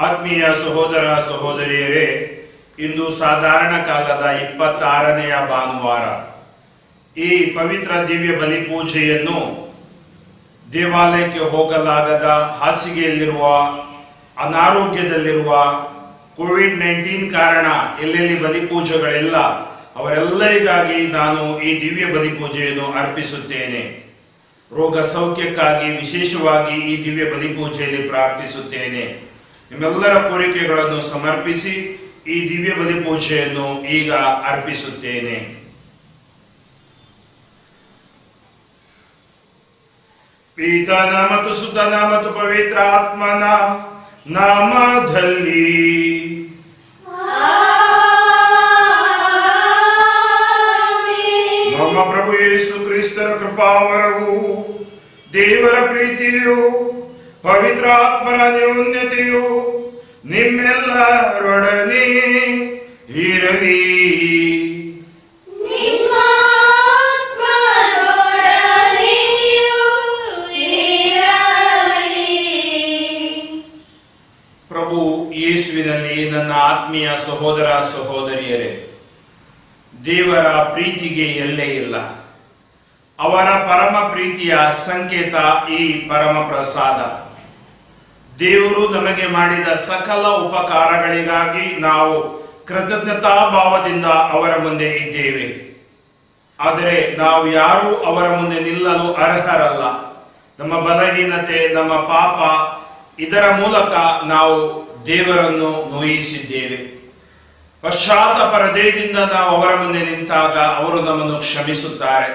ಆತ್ಮೀಯ ಸಹೋದರ ಸಹೋದರಿಯರೇ, ಇಂದು ಸಾಧಾರಣ ಕಾಲದ 26ನೆಯ ಭಾನುವಾರ. ಈ ಪವಿತ್ರ ದಿವ್ಯ ಬಲಿ ಪೂಜೆಯನ್ನು ದೇವಾಲಯಕ್ಕೆ ಹೋಗಲಾಗದ, ಹಾಸಿಗೆಯಲ್ಲಿರುವ, ಅನಾರೋಗ್ಯದಲ್ಲಿರುವ, ಕೋವಿಡ್-19 ಕಾರಣ ಎಲ್ಲೆಲ್ಲಿ ಬಲಿ ಪೂಜೆಗಳಿಲ್ಲ ಅವರೆಲ್ಲರಿಗಾಗಿ ನಾನು ಈ ದಿವ್ಯ ಬಲಿ ಪೂಜೆಯನ್ನು ಅರ್ಪಿಸುತ್ತೇನೆ. ರೋಗ ಸೌಖ್ಯಕ್ಕಾಗಿ ವಿಶೇಷವಾಗಿ ಈ ದಿವ್ಯ ಬಲಿ ಪೂಜೆಯಲ್ಲಿ ಪ್ರಾರ್ಥಿಸುತ್ತೇನೆ. ನಿಮ್ಮೆಲ್ಲರ ಕೋರಿಕೆಗಳನ್ನು ಸಮರ್ಪಿಸಿ ಈ ದಿವ್ಯ ಬಲಿ ಪೂಜೆಯನ್ನು ಈಗ ಅರ್ಪಿಸುತ್ತೇನೆ. ಪಿತನ ಮತ್ತು ಸುತನ ಮತ್ತು ಪವಿತ್ರ ಆತ್ಮನ ನಾಮದಲ್ಲಿ ನಮ್ಮ ಪ್ರಭು ಯೇಸು ಕ್ರಿಸ್ತರ ಕೃಪಾವರವು, ದೇವರ ಪ್ರೀತಿಯು, ಪವಿತ್ರ ಆತ್ಮನ ನ್ಯೂನ್ಯತೆಯು ನಿಮ್ಮೆಲ್ಲರೊಡನೆ ಇರಲಿ. ಪ್ರಭು ಯೇಸುವಿನಲ್ಲಿ ನನ್ನ ಆತ್ಮೀಯ ಸಹೋದರ ಸಹೋದರಿಯರೇ, ದೇವರ ಪ್ರೀತಿಗೆ ಎಲ್ಲೇ ಇಲ್ಲ. ಅವರ ಪರಮ ಪ್ರೀತಿಯ ಸಂಕೇತ ಈ ಪರಮ ಪ್ರಸಾದ. ದೇವರು ನಮಗೆ ಮಾಡಿದ ಸಕಲ ಉಪಕಾರಗಳಿಗಾಗಿ ನಾವು ಕೃತಜ್ಞತಾ ಭಾವದಿಂದ ಅವರ ಮುಂದೆ ಇದ್ದೇವೆ. ಆದರೆ ನಾವು ಯಾರೂ ಅವರ ಮುಂದೆ ನಿಲ್ಲಲು ಅರ್ಹರಲ್ಲ. ನಮ್ಮ ಬಲಹೀನತೆ, ನಮ್ಮ ಪಾಪ, ಇದರ ಮೂಲಕ ನಾವು ದೇವರನ್ನು ನೋಯಿಸಿದ್ದೇವೆ. ಪಶ್ಚಾತ್ತಾಪ ಹೃದಯದಿಂದ ನಾವು ಅವರ ಮುಂದೆ ನಿಂತಾಗ ಅವರು ನಮ್ಮನ್ನು ಕ್ಷಮಿಸುತ್ತಾರೆ.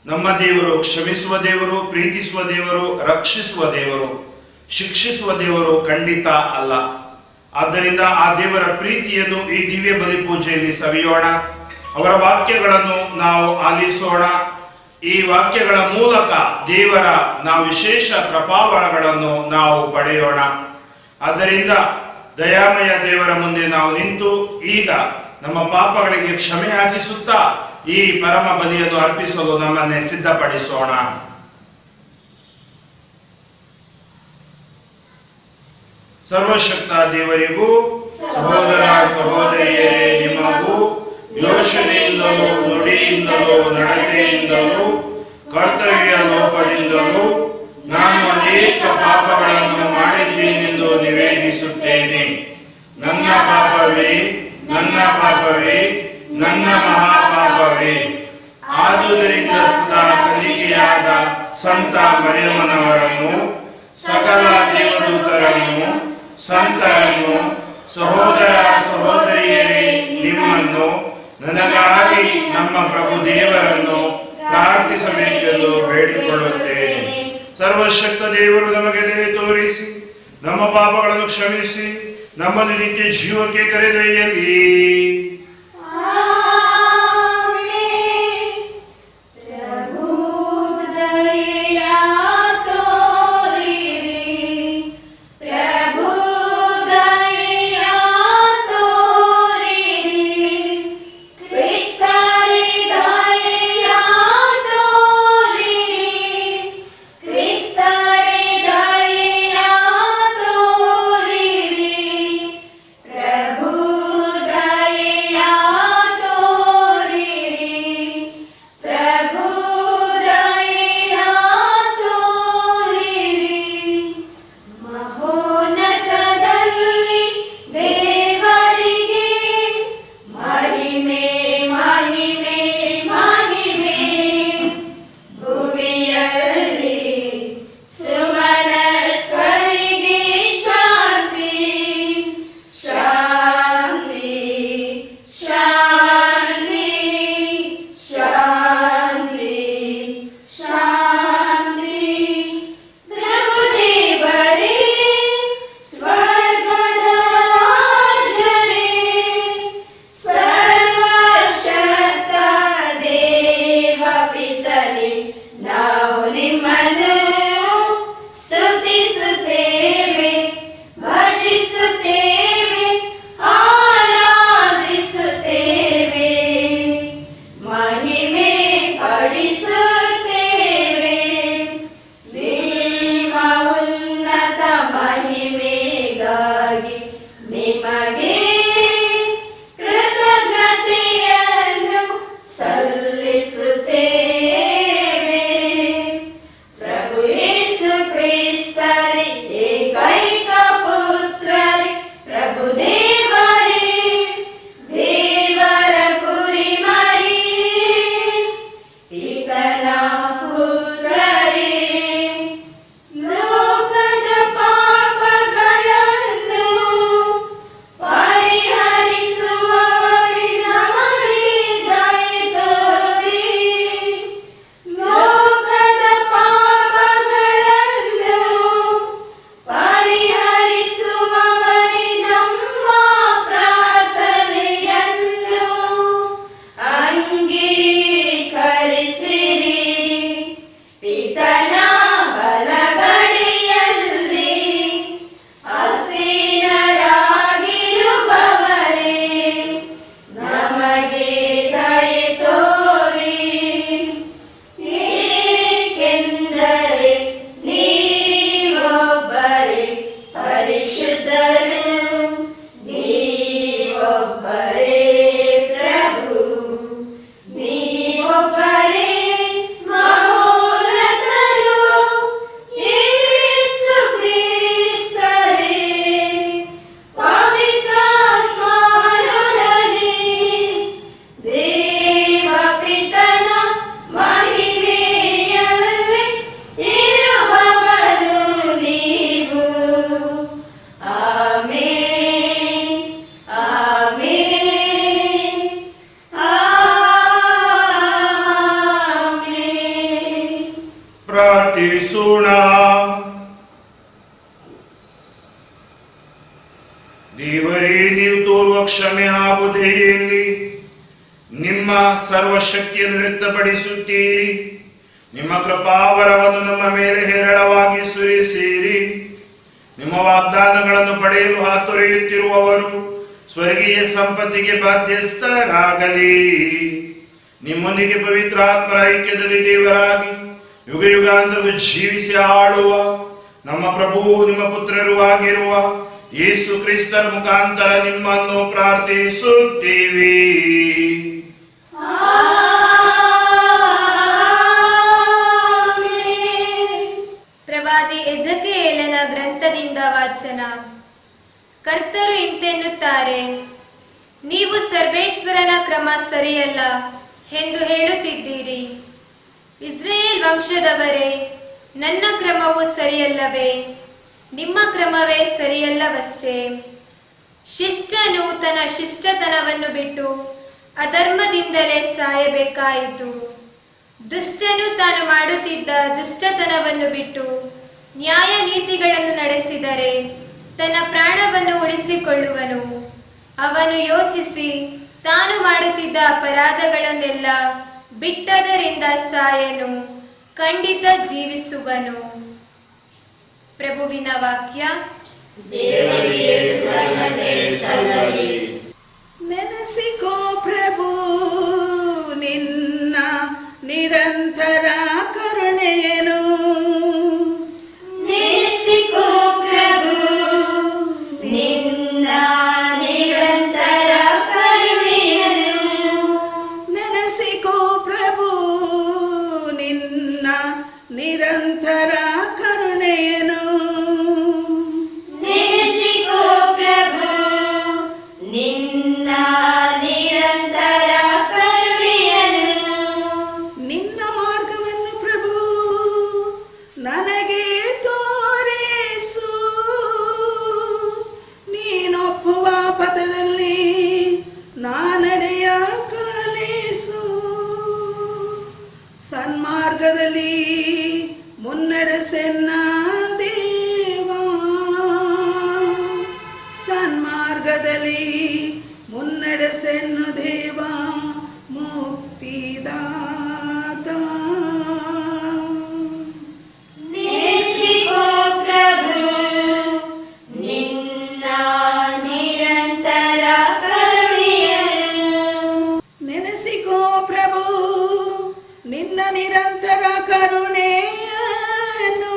ನಮ್ಮ ದೇವರು ಕ್ಷಮಿಸುವ ದೇವರು, ಪ್ರೀತಿಸುವ ದೇವರು, ರಕ್ಷಿಸುವ ದೇವರು, ಶಿಕ್ಷಿಸುವ ದೇವರು ಖಂಡಿತ ಅಲ್ಲ. ಆದ್ದರಿಂದ ಆ ದೇವರ ಪ್ರೀತಿಯನ್ನು ಈ ದಿವ್ಯ ಬಲಿ ಪೂಜೆಯಲ್ಲಿ ಸವಿಯೋಣ. ಅವರ ವಾಕ್ಯಗಳನ್ನು ನಾವು ಆಲಿಸೋಣ. ಈ ವಾಕ್ಯಗಳ ಮೂಲಕ ದೇವರ ನಾವು ವಿಶೇಷ ಕೃಪಾವರಗಳನ್ನು ನಾವು ಪಡೆಯೋಣ. ಆದ್ದರಿಂದ ದಯಾಮಯ ದೇವರ ಮುಂದೆ ನಾವು ನಿಂತು ಈಗ ನಮ್ಮ ಪಾಪಗಳಿಗೆ ಕ್ಷಮೆ ಯಾಚಿಸುತ್ತಾ ಈ ಪರಮ ಬಲಿಯನ್ನು ಅರ್ಪಿಸಲು ನಮ್ಮನ್ನೇ ಸಿದ್ಧಪಡಿಸೋಣ. ಸರ್ವಶಕ್ತ ದೇವರಿಗೂ ಸಹೋದರ ಸಹೋದರಿಯರೇ ನಿಮಗೂ ಯೋಚನೆಯಿಂದಲೂ, ನುಡಿಯಿಂದಲೂ, ನಡತೆಯಿಂದಲೂ, ಕರ್ತವ್ಯ ಲೋಪದಿಂದಲೂ ನಾನು ಅನೇಕ ಪಾಪಗಳನ್ನು ಮಾಡಿದ್ದೇನೆಂದು ನಿವೇದಿಸುತ್ತೇನೆ. ನನ್ನ ಪಾಪವೇ, ನನ್ನ ಪಾಪವೇ, ನನ್ನ ಮಹಾಪಾಪವೇ. ಆದುದರಿಂದ ಸದಾ ಕನ್ನಿಕೆಯಾದ ಸಂತ ಮರಿಯಮ್ಮನವರನ್ನು, ಸಕಲ ದೇವದೂತರನ್ನು, ಸಂತರನ್ನು, ಸಹೋದರ ಸಹೋದರಿಯರೇ ನಿಮ್ಮನ್ನು, ನನಗಾಗಿ ನಮ್ಮ ಪ್ರಭು ದೇವರನ್ನು ಪ್ರಾರ್ಥಿಸಬೇಕೆಂದು ಬೇಡಿಕೊಳ್ಳುತ್ತೇನೆ. ಸರ್ವಶಕ್ತ ದೇವರು ನಮಗೆ ದಯೆ ತೋರಿಸಿ ನಮ್ಮ ಪಾಪಗಳನ್ನು ಕ್ಷಮಿಸಿ ನಮ್ಮನ್ನು ನಿತ್ಯ ಜೀವಕ್ಕೆ ಕರೆದೊಯ್ಯಲಿ. ಪ್ರಾರ್ಥಿಸೋಣ. ದೇವರೇ, ನೀವು ತೋರುವ ಕ್ಷಮೆ ಹಾಗೂ ದಯೆಯಲ್ಲಿ ನಿಮ್ಮ ಸರ್ವಶಕ್ತಿಯನ್ನು ವ್ಯಕ್ತಪಡಿಸುತ್ತೀರಿ. ನಿಮ್ಮ ಕೃಪಾವರವನ್ನು ನಮ್ಮ ಮೇಲೆ ಹೇರಳವಾಗಿ ಸುರಿಸಿರಿ. ನಿಮ್ಮ ವಾಗ್ದಾನಗಳನ್ನು ಪಡೆಯಲು ಹಾತೊರೆಯುತ್ತಿರುವವರು ಸ್ವರ್ಗೀಯ ಸಂಪತ್ತಿಗೆ ಬಾಧ್ಯಸ್ಥರಾಗಲಿ. ನಿಮ್ಮೊಂದಿಗೆ ಪವಿತ್ರಾತ್ಮರ ಐಕ್ಯದಲ್ಲಿ ದೇವರಾಗಿ ಯುಗ ಯುಗಾಂತರವು ಜೀವಿಸಿ ಆಳುವ ನಮ್ಮ ಪ್ರಭು ನಿಮ್ಮ ಪುತ್ರರು ಆಗಿರುವ ಯೇಸು ಕ್ರಿಸ್ತರ ಮುಖಾಂತರ ನಿಮ್ಮನ್ನು ಪ್ರಾರ್ಥಿಸುತ್ತೀವಿ. ಪ್ರವಾದಿ ಎಜೆಕಿಯೇಲನ ಗ್ರಂಥದಿಂದ ವಾಚನ. ಕರ್ತರು ಇಂತೆನ್ನುತ್ತಾರೆ, ನೀವು ಸರ್ವೇಶ್ವರನ ಕ್ರಮ ಸರಿಯಲ್ಲ ಎಂದು ಹೇಳುತ್ತಿದ್ದೀರಿ. ಇಸ್ರಾಯೇಲ್ ವಂಶದವರೇ, ನನ್ನ ಕ್ರಮವು ಸರಿಯಲ್ಲವೇ? ನಿಮ್ಮ ಕ್ರಮವೇ ಸರಿಯಲ್ಲವಷ್ಟೇ. ಶಿಷ್ಟನು ತನ್ನ ಶಿಷ್ಟತನವನ್ನು ಬಿಟ್ಟು ಅಧರ್ಮದಿಂದಲೇ ಸಾಯಬೇಕಾಯಿತು. ದುಷ್ಟನು ತಾನು ಮಾಡುತ್ತಿದ್ದ ದುಷ್ಟತನವನ್ನು ಬಿಟ್ಟು ನ್ಯಾಯ ನೀತಿಗಳನ್ನು ನಡೆಸಿದರೆ ತನ್ನ ಪ್ರಾಣವನ್ನು ಉಳಿಸಿಕೊಳ್ಳುವನು. ಅವನು ಯೋಚಿಸಿ ತಾನು ಮಾಡುತ್ತಿದ್ದ ಅಪರಾಧಗಳನ್ನೆಲ್ಲ ಬಿಟ್ಟದರಿಂದ ಸಾಯನು, ಖಂಡಿತ ಜೀವಿಸುವನು. ಪ್ರಭುವಿನ ವಾಕ್ಯ. ನೆನೆಸಿಕೋ ಪ್ರಭು ನಿನ್ನ ನಿರಂತರ ಕರುಣೆಯನು. ನೆನೆಸಿಕೋ ಪ್ರಭು ನಿನ್ನ ನಿರಂತರ ಕರುಣೆಯನು. ನೆನೆಸಿಕೋ ಪ್ರಭು ನಿನ್ನ ನಿರಂತರ ಕರುಣೆಯನು. ನೆನೆಸಿಕೋ ಪ್ರಭು ನಿನ್ನ ನಿರಂತರ ಕರುಣೆಯನು. ನಿನ್ನ ಮಾರ್ಗವನ್ನು ಪ್ರಭು ನನಗೆ ತೋರಿಸು. ನೀನೊಪ್ಪುವ ಪಥದಲ್ಲಿ ನಾನಡೆಯ ಕಲಿಸು. ಸನ್ಮಾರ್ಗದಲ್ಲಿ ಮುನ್ನಡೆಸೆನ್ನ ದೇವಾ. ಸನ್ಮಾರ್ಗದಲ್ಲಿ ಮುನ್ನಡೆಸೆನ್ನು ದೇವಾ ಮುಕ್ತಿದಾತ. ನೆನೆಸಿಕೋ ಪ್ರಭು ನಿನ್ನ ನಿರಂತರ ಕರುಣೆಯನು. ನೆನೆಸಿಕೋ ಪ್ರಭು ನಿನ್ನ ನಿರಂತರ ಕರುಣೆಯನ್ನು.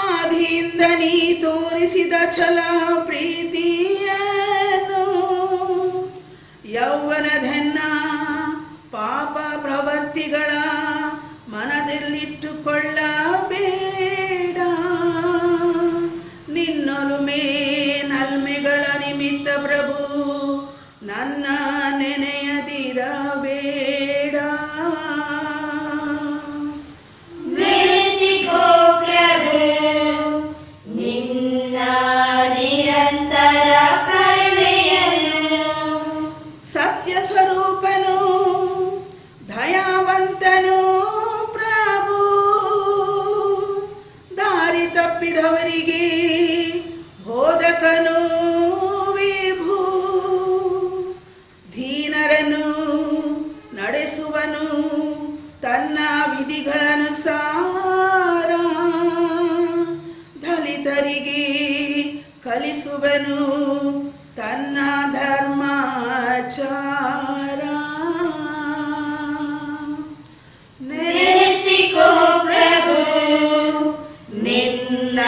ಆದಿಯಿಂದ ನೀ ತೋರಿಸಿದ ಛಲ ಪ್ರೀತಿಯನ್ನು ಯೌವನದನ್ನ ಪಾಪ ಪ್ರವೃತ್ತಿಗಳ ಮನದಲ್ಲಿಟ್ಟುಕೊಳ್ಳಬೇಡ. ನಿನ್ನೊಲುಮೆ ನಲ್ಮೆಗಳ ನಿಮಿತ್ತ ಪ್ರಭು ನನ್ನ ನೆನೆಯದಿರಬೇಡ. ನೆನೆಸಿಕೋ ಪ್ರಭು ನಿನ್ನ ನಿರಂತರ ಕರುಣೆಯನು. ಸತ್ಯ ಸ್ವರೂಪನು ದಯಾವಂತನು ಪ್ರಭು. ದಾರಿ ತಪ್ಪಿದವರಿಗೆ ಬೋಧಕನು ವಿಭು. ದೀನರನ್ನು ನಡೆಸುವನು ತನ್ನ ವಿಧಿಗಳನುಸಾರ. ದಲಿತರಿಗೆ ಕಲಿಸುವನು ತನ್ನ ಧರ್ಮಾಚಾರ. ನೆನೆಸಿಕೋ ಪ್ರಭು ನಿನ್ನ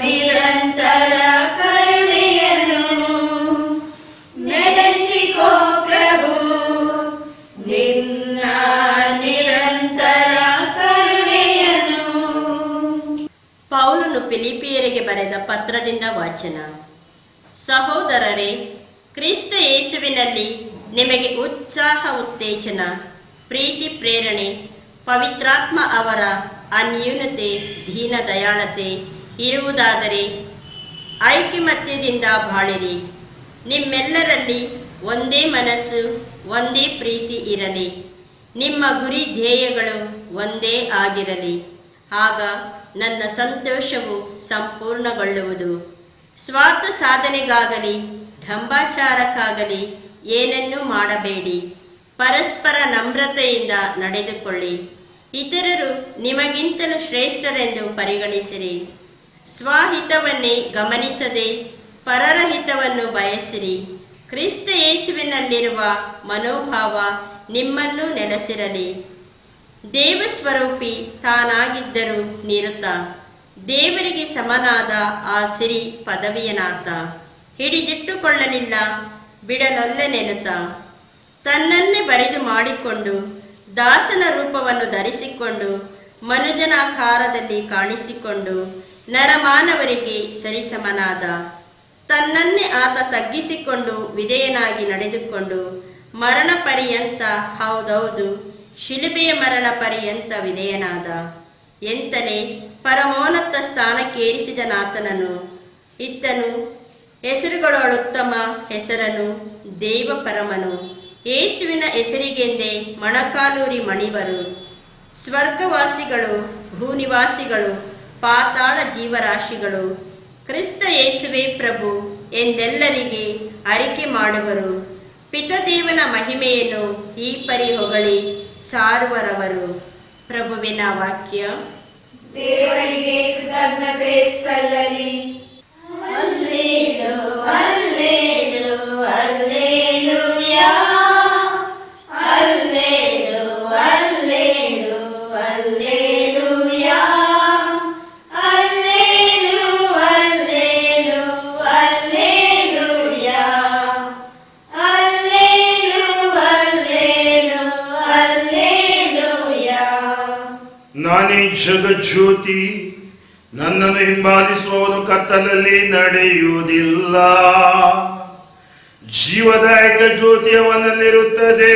ನಿರಂತರ ಕರುಣೆಯನು. ನೆನೆಸಿಕೋ ಪ್ರಭು ನಿನ್ನ ನಿರಂತರ ಕರುಣೆಯನು. ಪೌಲನು ಫಿಲಿಪಿಯರಿಗೆ ಬರೆದ ಪತ್ರದಿಂದ ವಾಚನ. ಸಹೋದರರೇ, ಕ್ರಿಸ್ತ ಯೇಸುವಿನಲ್ಲಿ ನಿಮಗೆ ಉತ್ಸಾಹ, ಉತ್ತೇಜನ, ಪ್ರೀತಿ, ಪ್ರೇರಣೆ, ಪವಿತ್ರಾತ್ಮ ಅವರ ಅನ್ಯೂನತೆ, ದೀನ ದಯಾಳತೆ ಇರುವುದಾದರೆ ಐಕಮತ್ಯದಿಂದ ಬಾಳಿರಿ. ನಿಮ್ಮೆಲ್ಲರಲ್ಲಿ ಒಂದೇ ಮನಸ್ಸು, ಒಂದೇ ಪ್ರೀತಿ ಇರಲಿ. ನಿಮ್ಮ ಗುರಿ ಧ್ಯೇಯಗಳು ಒಂದೇ ಆಗಿರಲಿ. ಆಗ ನನ್ನ ಸಂತೋಷವು ಸಂಪೂರ್ಣಗೊಳ್ಳುವುದು. ಸ್ವಾರ್ಥ ಸಾಧನೆಗಾಗಲಿ ಢಂಬಾಚಾರಕ್ಕಾಗಲಿ ಏನನ್ನೂ ಮಾಡಬೇಡಿ. ಪರಸ್ಪರ ನಮ್ರತೆಯಿಂದ ನಡೆದುಕೊಳ್ಳಿ. ಇತರರು ನಿಮಗಿಂತಲೂ ಶ್ರೇಷ್ಠರೆಂದು ಪರಿಗಣಿಸಿರಿ. ಸ್ವಹಿತವನ್ನೇ ಗಮನಿಸದೆ ಪರರ ಹಿತವನ್ನು ಬಯಸಿರಿ. ಕ್ರಿಸ್ತ ಯೇಸುವಿನಲ್ಲಿರುವ ಮನೋಭಾವ ನಿಮ್ಮಲ್ಲೂ ನೆಲೆಸಿರಲಿ. ದೇವಸ್ವರೂಪಿ ತಾನಾಗಿದ್ದರೂ ನಿರುತ, ದೇವರಿಗೆ ಸಮನಾದ ಆ ಸಿರಿ ಪದವಿಯನಾತ. ಹಿಡಿದಿಟ್ಟುಕೊಳ್ಳಲಿಲ್ಲ, ಬಿಡಲೊಲ್ಲೆನೆನುತ, ತನ್ನನ್ನೇ ಬರಿದು ಮಾಡಿಕೊಂಡು ದಾಸನ ರೂಪವನ್ನು ಧರಿಸಿಕೊಂಡು ಮನುಜನಾಕಾರದಲ್ಲಿ ಕಾಣಿಸಿಕೊಂಡು ನರಮಾನವರಿಗೆ ಸರಿಸಮನಾದ. ತನ್ನನ್ನೇ ಆತ ತಗ್ಗಿಸಿಕೊಂಡು ವಿಧೇಯನಾಗಿ ನಡೆದುಕೊಂಡು ಮರಣ ಪರ್ಯಂತ, ಹೌದೌದು ಶಿಲುಬೆಯ ಮರಣ ಪರ್ಯಂತ ವಿಧೇಯನಾದ. ಎಂತಲೇ ಪರಮೋನ್ನತ ಸ್ಥಾನಕ್ಕೇರಿಸಿದನಾತನನು. ಇತ್ತನು ಹೆಸರುಗಳೊಳುತ್ತಮ ಹೆಸರನು ದೇವ ಪರಮನು. ಯೇಸುವಿನ ಹೆಸರಿಗೆಂದೇ ಮೊಣಕಾಲೂರಿ ಮಣಿವರು. ಸ್ವರ್ಗವಾಸಿಗಳು, ಭೂನಿವಾಸಿಗಳು, ಪಾತಾಳ ಜೀವರಾಶಿಗಳು ಕ್ರಿಸ್ತ ಯೇಸುವೇ ಪ್ರಭು ಎಂದೆಲ್ಲರಿಗೆ ಅರಿಕೆ ಮಾಡುವರು. ಪಿತದೇವನ ಮಹಿಮೆಯನ್ನು ಈ ಪರಿ ಹೊಗಳಿ ಸಾರುವರವರು. ಪ್ರಭುವಿನ ವಾಕ್ಯ. ದೇವರಿಗೆ ಕೃತಜ್ಞತೆ ಸಲ್ಲಲಿ. ಹಲ್ಲೇಲೂ ಹಲ್ಲೇಲೂ ಹಲ್ಲೇಲೂಯಾ. ಹಲ್ಲೇಲೂ ಹಲ್ಲೇಲೂ ಹಲ್ಲೇಲೂಯಾ. ಹಲ್ಲೇಲೂ ಹಲ್ಲೇಲೂ ಹಲ್ಲೇಲೂಯಾ. ಹಲ್ಲೇಲೂ ಹಲ್ಲೇಲೂ ಹಲ್ಲೇಲೂಯಾ. ನಾನೇ ಜಗಜ್ಯೋತಿ, ನನ್ನನ್ನು ಹಿಂಬಾಲಿಸುವವನು ಕತ್ತಲಲ್ಲಿ ನಡೆಯುವುದಿಲ್ಲ. ಜೀವದಾಯಕ ಜ್ಯೋತಿ ಅವನಲ್ಲಿರುತ್ತದೆ.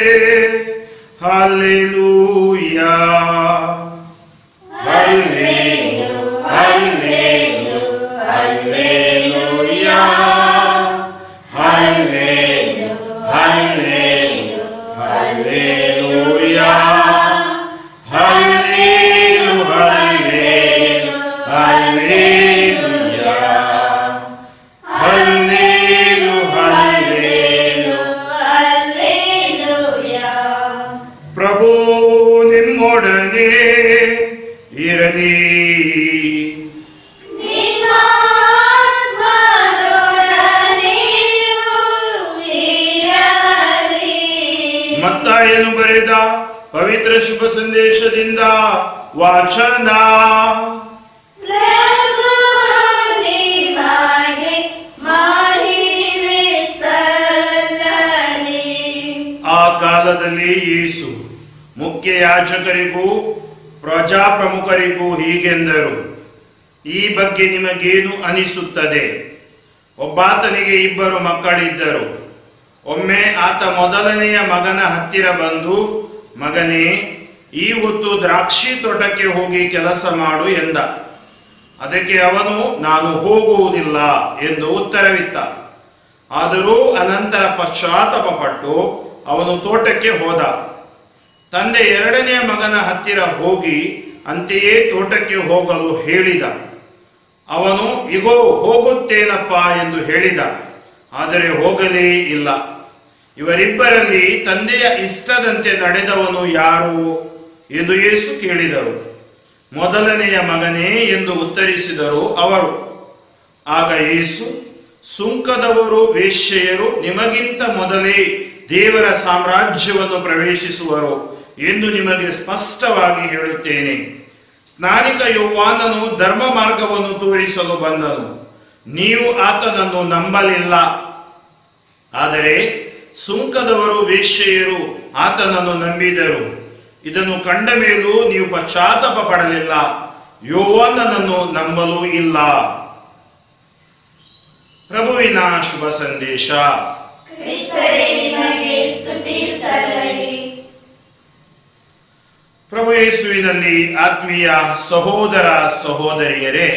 ಹಲ್ಲೇಲೂಯಾ. ಹಲ್ಲೇಲೂ ಹಲ್ಲೇಲೂ ಹಲ್ಲೇಲೂಯಾ. ಹಲ್ಲೇಲೂ ಹಲ್ಲೇಲೂ ಹಲ್ಲೇಲೂಯಾ. ಹಲ್ಲೇಲೂ ಹಲ್ಲೇಲೂ ಹಲ್ಲೇಲೂಯಾ. ಹಲ್ಲೇಲೂ ಹಲ್ಲೇಲೂ ಹಲ್ಲೇಲೂಯಾ. ಪ್ರಭು ನಿಮ್ಮೊಡನೆ ಇರಲಿ. ನಿಮ್ಮ ಆತ್ಮದೊಡನೆಯೂ ಇರಲಿ. ಮತ್ತಾಯನು ಬರೆದ ಪವಿತ್ರ ಶುಭ ಸಂದೇಶದಿಂದ ವಾಚನ. ಪ್ರಭು ನಿಮಗೆ ಮಹಿಮೆ ಸಲ್ಲಲಿ. ಆ ಕಾಲದಲ್ಲಿ ಯೇಸು ಮುಖ್ಯ ಯಾಜಕರಿಗೂ ಪ್ರಜಾಪ್ರಮುಖರಿಗೂ ಹೀಗೆಂದರು, ಈ ಬಗ್ಗೆ ನಿಮಗೇನು ಅನಿಸುತ್ತದೆ? ಒಬ್ಬಾತನಿಗೆ 2 ಮಕ್ಕಳಿದ್ದರು. ಒಮ್ಮೆ ಆತ ಮೊದಲನೆಯ ಮಗನ ಹತ್ತಿರ ಬಂದು, ಮಗನೇ, ಈ ಹೊತ್ತು ದ್ರಾಕ್ಷಿ ತೋಟಕ್ಕೆ ಹೋಗಿ ಕೆಲಸ ಮಾಡು ಎಂದ. ಅದಕ್ಕೆ ಅವನು, ನಾನು ಹೋಗುವುದಿಲ್ಲ ಎಂದು ಉತ್ತರವಿತ್ತ. ಆದರೂ ಅನಂತರ ಪಶ್ಚಾತ್ತಾಪಪಟ್ಟು ಅವನು ತೋಟಕ್ಕೆ ಹೋದ. ತಂದೆ 2ನೇ ಮಗನ ಹತ್ತಿರ ಹೋಗಿ ಅಂತೆಯೇ ತೋಟಕ್ಕೆ ಹೋಗಲು ಹೇಳಿದ. ಅವನು, ಇಗೋ ಹೋಗುತ್ತೇನಪ್ಪ ಎಂದು ಹೇಳಿದ, ಆದರೆ ಹೋಗಲೇ ಇಲ್ಲ. ಇವರಿಬ್ಬರಲ್ಲಿ ತಂದೆಯ ಇಷ್ಟದಂತೆ ನಡೆದವನು ಯಾರು ಎಂದು ಯೇಸು ಕೇಳಿದರು. ಮೊದಲನೆಯ ಮಗನೇ ಎಂದು ಉತ್ತರಿಸಿದರು ಅವರು. ಆಗ ಯೇಸು, ಸುಂಕದವರು, ವೇಶ್ಯೆಯರು ನಿಮಗಿಂತ ಮೊದಲೇ ದೇವರ ಸಾಮ್ರಾಜ್ಯವನ್ನು ಪ್ರವೇಶಿಸುವರು ಎಂದು ನಿಮಗೆ ಸ್ಪಷ್ಟವಾಗಿ ಹೇಳುತ್ತೇನೆ. ಸ್ನಾನಿಕ ಯೋಹಾನನು ಧರ್ಮ ಮಾರ್ಗವನ್ನು ತೋರಿಸಲು ಬಂದನು, ನೀವು ಆತನನ್ನು ನಂಬಲಿಲ್ಲ. ಆದರೆ ಸುಂಕದವರು, ವೇಶ್ಯೆಯರು ಆತನನ್ನು ನಂಬಿದರು. ಇದನ್ನು ಕಂಡ ಮೇಲೂ ನೀವು ಪಶ್ಚಾತ್ತಾಪ ಪಡಲಿಲ್ಲ, ಯೋಹಾನನನ್ನು ನಂಬಲೂ ಇಲ್ಲ. ಪ್ರಭುವಿನ ಶುಭ ಸಂದೇಶ. ಕ್ರಿಸ್ತರೇ ನಿಮಗೆ ಸ್ತುತಿ ಸಲ್ಲಲಿ. ಪ್ರಭು ಯೇಸುವಿನಲ್ಲಿ ಆತ್ಮೀಯ ಸಹೋದರ ಸಹೋದರಿಯರೇ,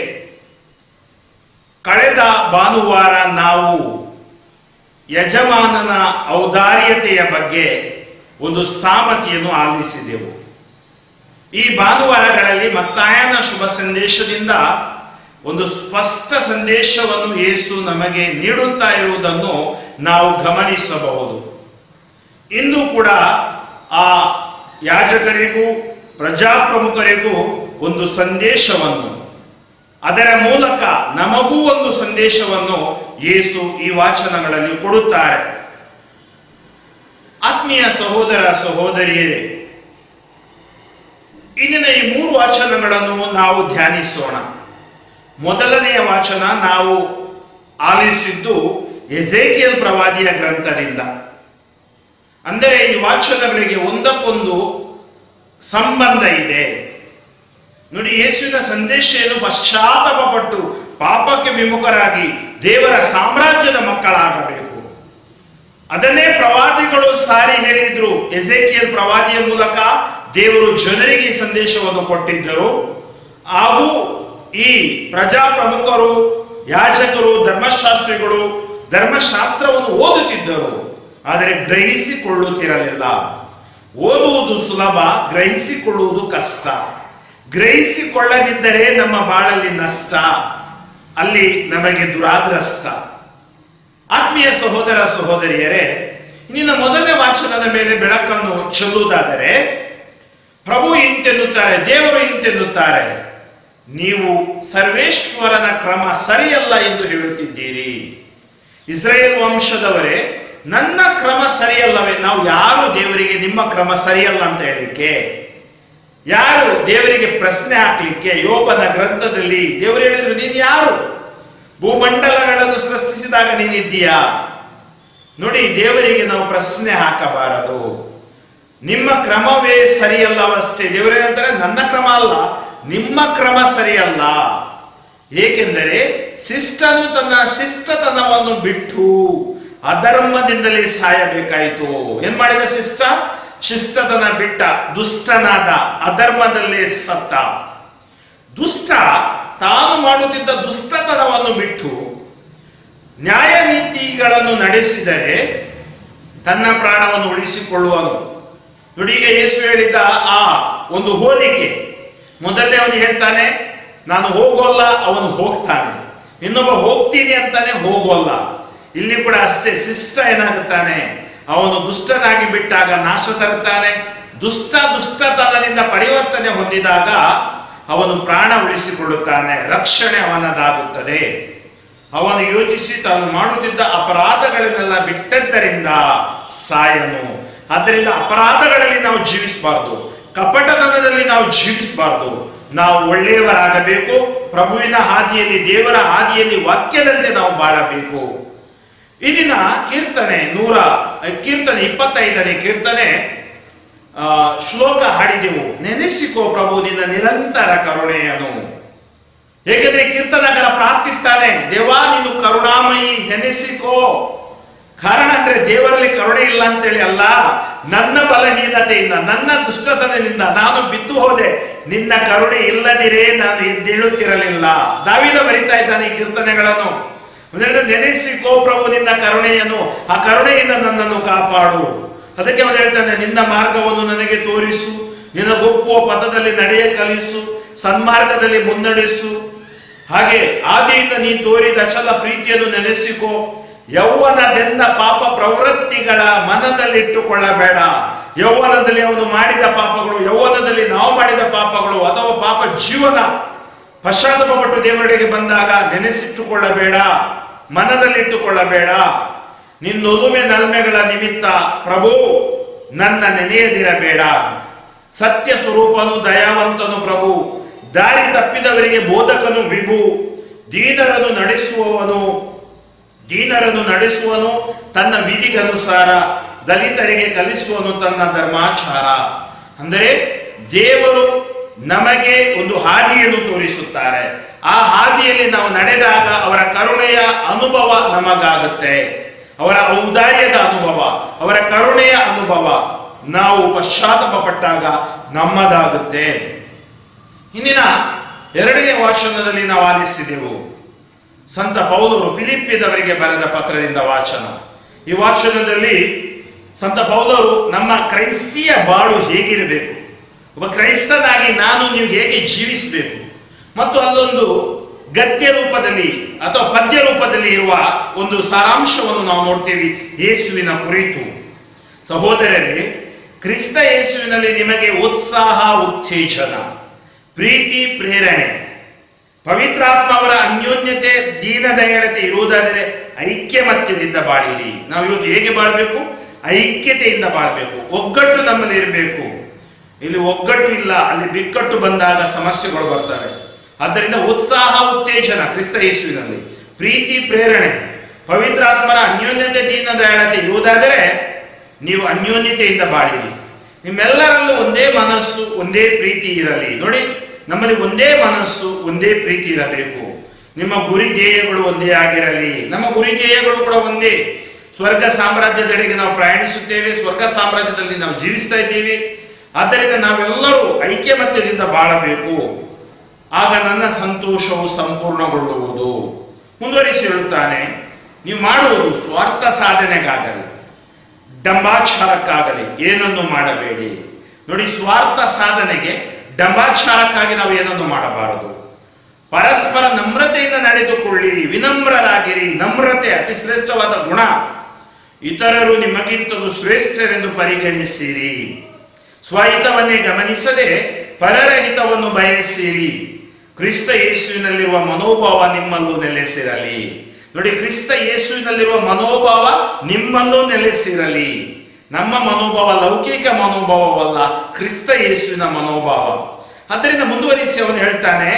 ಕಳೆದ ಭಾನುವಾರ ನಾವು ಯಜಮಾನನ ಔದಾರ್ಯತೆಯ ಬಗ್ಗೆ ಒಂದು ಸಾಮತಿಯನ್ನು ಆಲಿಸಿದೆವು. ಈ ಭಾನುವಾರಗಳಲ್ಲಿ ಮತ್ತಾಯನ ಶುಭ ಸಂದೇಶದಿಂದ ಒಂದು ಸ್ಪಷ್ಟ ಸಂದೇಶವನ್ನು ಯೇಸು ನಮಗೆ ನೀಡುತ್ತಾ ಇರುವುದನ್ನು ನಾವು ಗಮನಿಸಬಹುದು. ಇಂದು ಕೂಡ ಆ ಯಾಜಕರಿಗೂ ಪ್ರಜಾಪ್ರಮುಖರಿಗೂ ಒಂದು ಸಂದೇಶವನ್ನು, ಅದರ ಮೂಲಕ ನಮಗೂ ಒಂದು ಸಂದೇಶವನ್ನು ಯೇಸು ಈ ವಾಚನಗಳಲ್ಲಿ ಕೊಡುತ್ತಾರೆ. ಆತ್ಮೀಯ ಸಹೋದರ ಸಹೋದರಿಯರೇ, ಇಂದಿನ ಈ 3 ವಾಚನಗಳನ್ನು ನಾವು ಧ್ಯಾನಿಸೋಣ. ಮೊದಲನೆಯ ವಾಚನ ನಾವು ಆಲಿಸಿದ್ದು ಎಜೇಕಿಯೇಲ್ ಪ್ರವಾದಿಯ ಗ್ರಂಥದಿಂದ. ಅಂದರೆ ಈ ವಾಚನಗಳಿಗೆ ಒಂದಕ್ಕೊಂದು ಸಂಬಂಧ ಇದೆ. ನೋಡಿ, ಯೇಸುವಿನ ಸಂದೇಶ ಏನು? ಪಶ್ಚಾತ್ತಾಪಪಟ್ಟು ಪಾಪಕ್ಕೆ ವಿಮುಖರಾಗಿ ದೇವರ ಸಾಮ್ರಾಜ್ಯದ ಮಕ್ಕಳಾಗಬೇಕು. ಅದನ್ನೇ ಪ್ರವಾದಿಗಳು ಸಾರಿ ಹೇಳಿದ್ರು. ಎಜೇಕಿಯೇಲ್ ಪ್ರವಾದಿಯ ಮೂಲಕ ದೇವರು ಜನರಿಗೆ ಈ ಸಂದೇಶವನ್ನು ಕೊಟ್ಟಿದ್ದರು. ಹಾಗೂ ಈ ಪ್ರಜಾಪ್ರಮುಖರು, ಯಾಜಕರು, ಧರ್ಮಶಾಸ್ತ್ರಿಗಳು ಧರ್ಮಶಾಸ್ತ್ರವನ್ನು ಓದುತ್ತಿದ್ದರು, ಆದರೆ ಗ್ರಹಿಸಿಕೊಳ್ಳುತ್ತಿರಲಿಲ್ಲ. ಓದುವುದು ಸುಲಭ, ಗ್ರಹಿಸಿಕೊಳ್ಳುವುದು ಕಷ್ಟ. ಗ್ರಹಿಸಿಕೊಳ್ಳದಿದ್ದರೆ ನಮ್ಮ ಬಾಳಲ್ಲಿ ನಷ್ಟ, ಅಲ್ಲಿ ನಮಗೆ ದುರಾದೃಷ್ಟ. ಆತ್ಮೀಯ ಸಹೋದರ ಸಹೋದರಿಯರೇ, ಇಂದಿನ ಮೊದಲನೇ ವಾಚನದ ಮೇಲೆ ಬೆಳಕನ್ನು ಚೆಲ್ಲುವುದಾದರೆ, ಪ್ರಭು ಇಂತೆನ್ನುತ್ತಾರೆ, ದೇವರು ಇಂತೆನ್ನುತ್ತಾರೆ, ನೀವು ಸರ್ವೇಶ್ವರನ ಕ್ರಮ ಸರಿಯಲ್ಲ ಎಂದು ಹೇಳುತ್ತಿದ್ದೀರಿ. ಇಸ್ರಾಯೇಲ್ ವಂಶದವರೇ, ನನ್ನ ಕ್ರಮ ಸರಿಯಲ್ಲವೇ? ನಾವು ಯಾರು ದೇವರಿಗೆ ನಿಮ್ಮ ಕ್ರಮ ಸರಿಯಲ್ಲ ಅಂತ ಹೇಳಿಕ್ಕೆ? ಯಾರು ದೇವರಿಗೆ ಪ್ರಶ್ನೆ ಹಾಕ್ಲಿಕ್ಕೆ? ಯೋಬನ ಗ್ರಂಥದಲ್ಲಿ ದೇವರು ಹೇಳಿದ್ರು, ನೀನು ಯಾರು? ಭೂಮಂಡಲಗಳನ್ನು ಸೃಷ್ಟಿಸಿದಾಗ ನೀನಿದ್ದೀಯಾ? ನೋಡಿ, ದೇವರಿಗೆ ನಾವು ಪ್ರಶ್ನೆ ಹಾಕಬಾರದು. ನಿಮ್ಮ ಕ್ರಮವೇ ಸರಿಯಲ್ಲವಷ್ಟೇ. ದೇವರು ಹೇಳ್ತಾರೆ, ನನ್ನ ಕ್ರಮ ಅಲ್ಲ, ನಿಮ್ಮ ಕ್ರಮ ಸರಿಯಲ್ಲ. ಏಕೆಂದರೆ ಶಿಷ್ಟನು ತನ್ನ ಶಿಷ್ಟತನವನ್ನು ಬಿಟ್ಟು ಅಧರ್ಮದಿಂದಲೇ ಸಾಯಬೇಕಾಯಿತು. ಏನ್ ಮಾಡಿದ ಶಿಷ್ಟ? ಶಿಷ್ಟತನ ಬಿಟ್ಟ, ದುಷ್ಟನಾದ, ಅಧರ್ಮದಲ್ಲೇ ಸತ್ತ. ದುಷ್ಟ ತಾನು ಮಾಡುತ್ತಿದ್ದ ದುಷ್ಟತನವನ್ನು ಬಿಟ್ಟು ನ್ಯಾಯ ನೀತಿಗಳನ್ನು ನಡೆಸಿದರೆ ತನ್ನ ಪ್ರಾಣವನ್ನು ಉಳಿಸಿಕೊಳ್ಳುವನು. ನೋಡಿ, ಈಗ ಯೇಸು ಹೇಳಿದ ಆ ಒಂದು ಹೋಲಿಕೆ, ಮೊದಲನೇ ಅವನು ಹೇಳ್ತಾನೆ ನಾನು ಹೋಗೋಲ್ಲ, ಅವನು ಹೋಗ್ತಾನೆ. ಇನ್ನೊಬ್ಬ ಹೋಗ್ತೀನಿ ಅಂತಾನೆ, ಹೋಗೋಲ್ಲ. ಇಲ್ಲಿ ಕೂಡ ಅಷ್ಟೇ, ಶಿಷ್ಟ ಏನಾಗುತ್ತಾನೆ? ಅವನು ದುಷ್ಟನಾಗಿ ಬಿಟ್ಟಾಗ ನಾಶ ತರುತ್ತಾನೆ. ದುಷ್ಟತನದಿಂದ ಪರಿವರ್ತನೆ ಹೊಂದಿದಾಗ ಅವನು ಪ್ರಾಣ ಉಳಿಸಿಕೊಳ್ಳುತ್ತಾನೆ, ರಕ್ಷಣೆ ಅವನದಾಗುತ್ತದೆ. ಅವನು ಯೋಚಿಸಿ ತಾನು ಮಾಡುತ್ತಿದ್ದ ಅಪರಾಧಗಳನ್ನೆಲ್ಲ ಬಿಟ್ಟದ್ದರಿಂದ ಸಾಯನು. ಆದ್ದರಿಂದ ಅಪರಾಧಗಳಲ್ಲಿ ನಾವು ಜೀವಿಸಬಾರ್ದು, ಕಪಟತನದಲ್ಲಿ ನಾವು ಜೀವಿಸಬಾರ್ದು. ನಾವು ಒಳ್ಳೆಯವರಾಗಬೇಕು. ಪ್ರಭುವಿನ ಹಾದಿಯಲ್ಲಿ, ದೇವರ ಹಾದಿಯಲ್ಲಿ, ವಾಕ್ಯದಂತೆ ನಾವು ಬಾಳಬೇಕು. ಇಂದಿನ ಕೀರ್ತನೆ 25ನೇ ಕೀರ್ತನೆ ಶ್ಲೋಕ ಹಾಡಿದೆವು. ನೆನೆಸಿಕೋ ಪ್ರಭು ನಿನ್ನ ನಿರಂತರ ಕರುಣೆಯನ್ನು. ಹೇಗೆಂದ್ರೆ ಕೀರ್ತನಕಾರ ಪ್ರಾರ್ಥಿಸ್ತಾನೆ, ದೇವಾ ನೀನು ಕರುಣಾಮಯಿ, ನೆನೆಸಿಕೋ. ಕಾರಣ ಅಂದ್ರೆ ದೇವರಲ್ಲಿ ಕರುಣೆ ಇಲ್ಲ ಅಂತೇಳಿ ಅಲ್ಲ, ನನ್ನ ಬಲಹೀನತೆಯಿಂದ, ನನ್ನ ದುಷ್ಟತನದಿಂದ ನಾನು ಬಿದ್ದು ಹೋದೆ. ನಿನ್ನ ಕರುಣೆ ಇಲ್ಲದಿರೇ ನಾನು ಎದ್ದೇಳುತ್ತಿರಲಿಲ್ಲ. ದಾವೀದ ಬರಿತಾ ಇದ್ದಾನೆ ಈ ಕೀರ್ತನೆಗಳನ್ನು. ನೆನೆಸಿಕೋ ಪ್ರಭು ನಿನ್ನ ಕರುಣೆಯನ್ನು, ಆ ಕರುಣೆಯಿಂದ ನನ್ನನ್ನು ಕಾಪಾಡು. ಅದಕ್ಕೆ ಅವನು ಹೇಳ್ತಾನೆ, ನಿನ್ನ ಮಾರ್ಗವನ್ನು ನನಗೆ ತೋರಿಸು, ನಿನಗೊಪ್ಪುವ ಪಥದಲ್ಲಿ ನಡೆಯ ಕಲಿಸು, ಸನ್ಮಾರ್ಗದಲ್ಲಿ ಮುನ್ನಡೆಸು. ಹಾಗೆ ಆದಿಯಿಂದ ನೀ ತೋರಿದ ಅಚಲ ಪ್ರೀತಿಯನ್ನು ನೆನೆಸಿಕೋ. ಯೌವನದೆನ್ನ ಪಾಪ ಪ್ರವೃತ್ತಿಗಳ ಮನದಲ್ಲಿಟ್ಟುಕೊಳ್ಳಬೇಡ. ಯೌವನದಲ್ಲಿ ಅವನು ಮಾಡಿದ ಪಾಪಗಳು, ಯೌವನದಲ್ಲಿ ನಾವು ಮಾಡಿದ ಪಾಪಗಳು, ಅಥವಾ ಪಾಪ ಜೀವನ ಪಶ್ಚಾತ್ತಾಪಪಟ್ಟು ದೇವರಿಗೆ ಬಂದಾಗ ನೆನೆಸಿಟ್ಟುಕೊಳ್ಳಬೇಡ, ಮನದಲ್ಲಿಟ್ಟುಕೊಳ್ಳಬೇಡ. ನಿನ್ನೊಲುಮೆ ನಲ್ಮೆಗಳ ನಿಮಿತ್ತ ಪ್ರಭು ನನ್ನ ನೆನೆಯದಿರಬೇಡ. ಸತ್ಯ ಸ್ವರೂಪನು ದಯಾವಂತನು ಪ್ರಭು, ದಾರಿ ತಪ್ಪಿದವರಿಗೆ ಬೋಧಕನು ವಿಭು. ದೀನರನ್ನು ನಡೆಸುವನು ತನ್ನ ವಿಧಿಗನುಸಾರ, ದಲಿತರಿಗೆ ಕಲಿಸುವನು ತನ್ನ ಧರ್ಮಾಚಾರ. ಅಂದರೆ ದೇವರು ನಮಗೆ ಒಂದು ಹಾದಿಯನ್ನು ತೋರಿಸುತ್ತಾರೆ. ಆ ಹಾದಿಯಲ್ಲಿ ನಾವು ನಡೆದಾಗ ಅವರ ಕರುಣೆಯ ಅನುಭವ ನಮಗಾಗುತ್ತೆ, ಅವರ ಔದಾರ್ಯದ ಅನುಭವ, ಅವರ ಕರುಣೆಯ ಅನುಭವ ನಾವು ಪಶ್ಚಾತ್ತಾಪ ಪಟ್ಟಾಗ ನಮ್ಮದಾಗುತ್ತೆ. ಇಂದಿನ 2ನೇ ವಾಚನದಲ್ಲಿ ನಾವು ಆಲಿಸಿದೆವು, ಸಂತ ಪೌಲರು ಫಿಲಿಪ್ಪಿದವರಿಗೆ ಬರೆದ ಪತ್ರದಿಂದ ವಾಚನ. ಈ ವಾಚನದಲ್ಲಿ ಸಂತ ಪೌಲರು ನಮ್ಮ ಕ್ರೈಸ್ತಿಯ ಬಾಳು ಹೇಗಿರಬೇಕು, ಒಬ್ಬ ಕ್ರೈಸ್ತನಾಗಿ ನಾನು ನೀವು ಹೇಗೆ ಜೀವಿಸಬೇಕು, ಮತ್ತು ಅಲ್ಲೊಂದು ಗದ್ಯ ರೂಪದಲ್ಲಿ ಅಥವಾ ಪದ್ಯ ರೂಪದಲ್ಲಿ ಇರುವ ಒಂದು ಸಾರಾಂಶವನ್ನು ನಾವು ನೋಡ್ತೇವೆ ಯೇಸುವಿನ ಕುರಿತು. ಸಹೋದರರೇ, ಕ್ರಿಸ್ತ ಯೇಸುವಿನಲ್ಲಿ ನಿಮಗೆ ಉತ್ಸಾಹ, ಉತ್ತೇಜನ, ಪ್ರೀತಿ, ಪ್ರೇರಣೆ, ಪವಿತ್ರಾತ್ಮ ಅವರ ಅನ್ಯೋನ್ಯತೆ, ದೀನದಯಾಳತೆ ಇರುವುದಾದರೆ ಐಕ್ಯಮತ್ಯದಿಂದ ಬಾಳಿರಿ. ನಾವು ಇವತ್ತು ಹೇಗೆ ಬಾಳಬೇಕು? ಐಕ್ಯತೆಯಿಂದ ಬಾಳಬೇಕು. ಒಗ್ಗಟ್ಟು ನಮ್ಮಲ್ಲಿ ಇರಬೇಕು. ಇಲ್ಲಿ ಒಗ್ಗಟ್ಟು ಇಲ್ಲ, ಅಲ್ಲಿ ಬಿಕ್ಕಟ್ಟು ಬಂದಾಗ ಸಮಸ್ಯೆಗಳು ಬರ್ತವೆ. ಆದ್ದರಿಂದ ಉತ್ಸಾಹ, ಉತ್ತೇಜನ ಕ್ರಿಸ್ತ ಯೇಸುವಿನಲ್ಲಿ, ಪ್ರೀತಿ, ಪ್ರೇರಣೆ, ಪವಿತ್ರಾತ್ಮರ ಅನ್ಯೋನ್ಯತೆ, ದೀನದಯಾಳತೆ ಇರುವುದಾದರೆ ನೀವು ಅನ್ಯೋನ್ಯತೆಯಿಂದ ಬಾಳಿರಿ. ನಿಮ್ಮೆಲ್ಲರಲ್ಲೂ ಒಂದೇ ಮನಸ್ಸು, ಒಂದೇ ಪ್ರೀತಿ ಇರಲಿ. ನೋಡಿ, ನಮ್ಮಲ್ಲಿ ಒಂದೇ ಮನಸ್ಸು, ಒಂದೇ ಪ್ರೀತಿ ಇರಬೇಕು. ನಿಮ್ಮ ಗುರಿ ಧ್ಯೇಯಗಳು ಒಂದೇ ಆಗಿರಲಿ. ನಮ್ಮ ಗುರಿ ಧ್ಯೇಯಗಳು ಕೂಡ ಒಂದೇ. ಸ್ವರ್ಗ ಸಾಮ್ರಾಜ್ಯದೆಡೆಗೆ ನಾವು ಪ್ರಯಾಣಿಸುತ್ತೇವೆ, ಸ್ವರ್ಗ ಸಾಮ್ರಾಜ್ಯದಲ್ಲಿ ನಾವು ಜೀವಿಸ್ತಾ ಇದ್ದೇವೆ. ಆದ್ದರಿಂದ ನಾವೆಲ್ಲರೂ ಐಕ್ಯಮತ್ಯದಿಂದ ಬಾಳಬೇಕು. ಆಗ ನನ್ನ ಸಂತೋಷವು ಸಂಪೂರ್ಣಗೊಳ್ಳುವುದು. ಮುಂದುವರಿಸಿ ಹೇಳುತ್ತಾನೆ, ನೀವು ಮಾಡುವುದು ಸ್ವಾರ್ಥ ಸಾಧನೆಗಾಗಲಿ ಡಂಬಾಚಾರಕ್ಕಾಗಲಿ ಏನನ್ನು ಮಾಡಬೇಡಿ. ನೋಡಿ, ಸ್ವಾರ್ಥ ಸಾಧನೆಗೆ, ಡಂಬಾಚಾರಕ್ಕಾಗಿ ನಾವು ಏನನ್ನು ಮಾಡಬಾರದು. ಪರಸ್ಪರ ನಮ್ರತೆಯಿಂದ ನಡೆದುಕೊಳ್ಳಿರಿ, ವಿನಮ್ರರಾಗಿರಿ. ನಮ್ರತೆ ಅತಿ ಶ್ರೇಷ್ಠವಾದ ಗುಣ. ಇತರರು ನಿಮಗಿಂತಲೂ ಶ್ರೇಷ್ಠರೆಂದು ಪರಿಗಣಿಸಿರಿ. ಸ್ವಹಿತವನ್ನೇ ಗಮನಿಸದೆ ಪರರ ಹಿತವನ್ನು ಬಯಸಿರಿ. ಕ್ರಿಸ್ತ ಯೇಸುವಿನಲ್ಲಿರುವ ಮನೋಭಾವ ನಿಮ್ಮಲ್ಲೂ ನೆಲೆಸಿರಲಿ. ನೋಡಿ, ಕ್ರಿಸ್ತ ಯೇಸುವಿನಲ್ಲಿರುವ ಮನೋಭಾವ ನಿಮ್ಮಲ್ಲೂ ನೆಲೆಸಿರಲಿ. ನಮ್ಮ ಮನೋಭಾವ ಲೌಕಿಕ ಮನೋಭಾವವಲ್ಲ, ಕ್ರಿಸ್ತ ಯೇಸುವಿನ ಮನೋಭಾವ. ಆದ್ದರಿಂದ ಮುಂದುವರಿಸಿ ಅವನು ಹೇಳ್ತಾನೆ,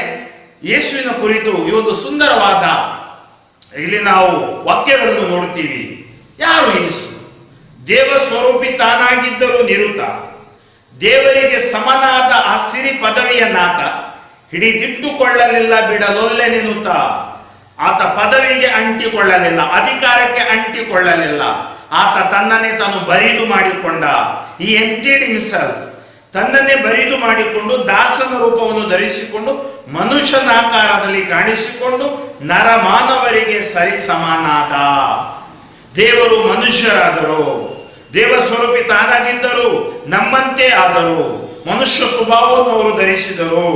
ಯೇಸುವಿನ ಕುರಿತು ಈ ಒಂದು ಸುಂದರವಾದ ಇಲ್ಲಿ ನಾವು ವಾಕ್ಯಗಳನ್ನು ನೋಡ್ತೀವಿ. ಯಾರು ಯೇಸು? ದೇವ ಸ್ವರೂಪಿ ತಾನಾಗಿದ್ದರೂ ನಿರುತ, ದೇವರಿಗೆ ಸಮನಾದ ಆ ಸಿರಿ ಪದವಿಯನ್ನಾತ ಹಿಡಿದಿಟ್ಟುಕೊಳ್ಳಲಿಲ್ಲ, ಬಿಡಲೊಲ್ಲೆನೆನುತ್ತ. ಆತ ಪದವಿಗೆ ಅಂಟಿಕೊಳ್ಳಲಿಲ್ಲ, ಅಧಿಕಾರಕ್ಕೆ ಅಂಟಿಕೊಳ್ಳಲಿಲ್ಲ. ಆತ ತನ್ನನ್ನೇ ತಾನು ಬರಿದು ಮಾಡಿಕೊಂಡ. ಈ ಎಂಪ್ಟಿಡ್ ಹಿಮ್ಸೆಲ್ಫ್, ತನ್ನನ್ನೇ ಬರಿದು ಮಾಡಿಕೊಂಡು ದಾಸನ ರೂಪವನ್ನು ಧರಿಸಿಕೊಂಡು ಮನುಷ್ಯನ ಆಕಾರದಲ್ಲಿ ಕಾಣಿಸಿಕೊಂಡು ನರಮಾನವರಿಗೆ ಸರಿ ಸಮಾನಾದ. ದೇವರು ಮನುಷ್ಯರಾದರು, ದೇವ ಸ್ವರೂಪಿ ತಾನಾಗಿದ್ದರು, ನಮ್ಮಂತೆ ಆದರು. ಮನುಷ್ಯ ಸ್ವಭಾವವನ್ನು ಅವರು ಧರಿಸಿದರು.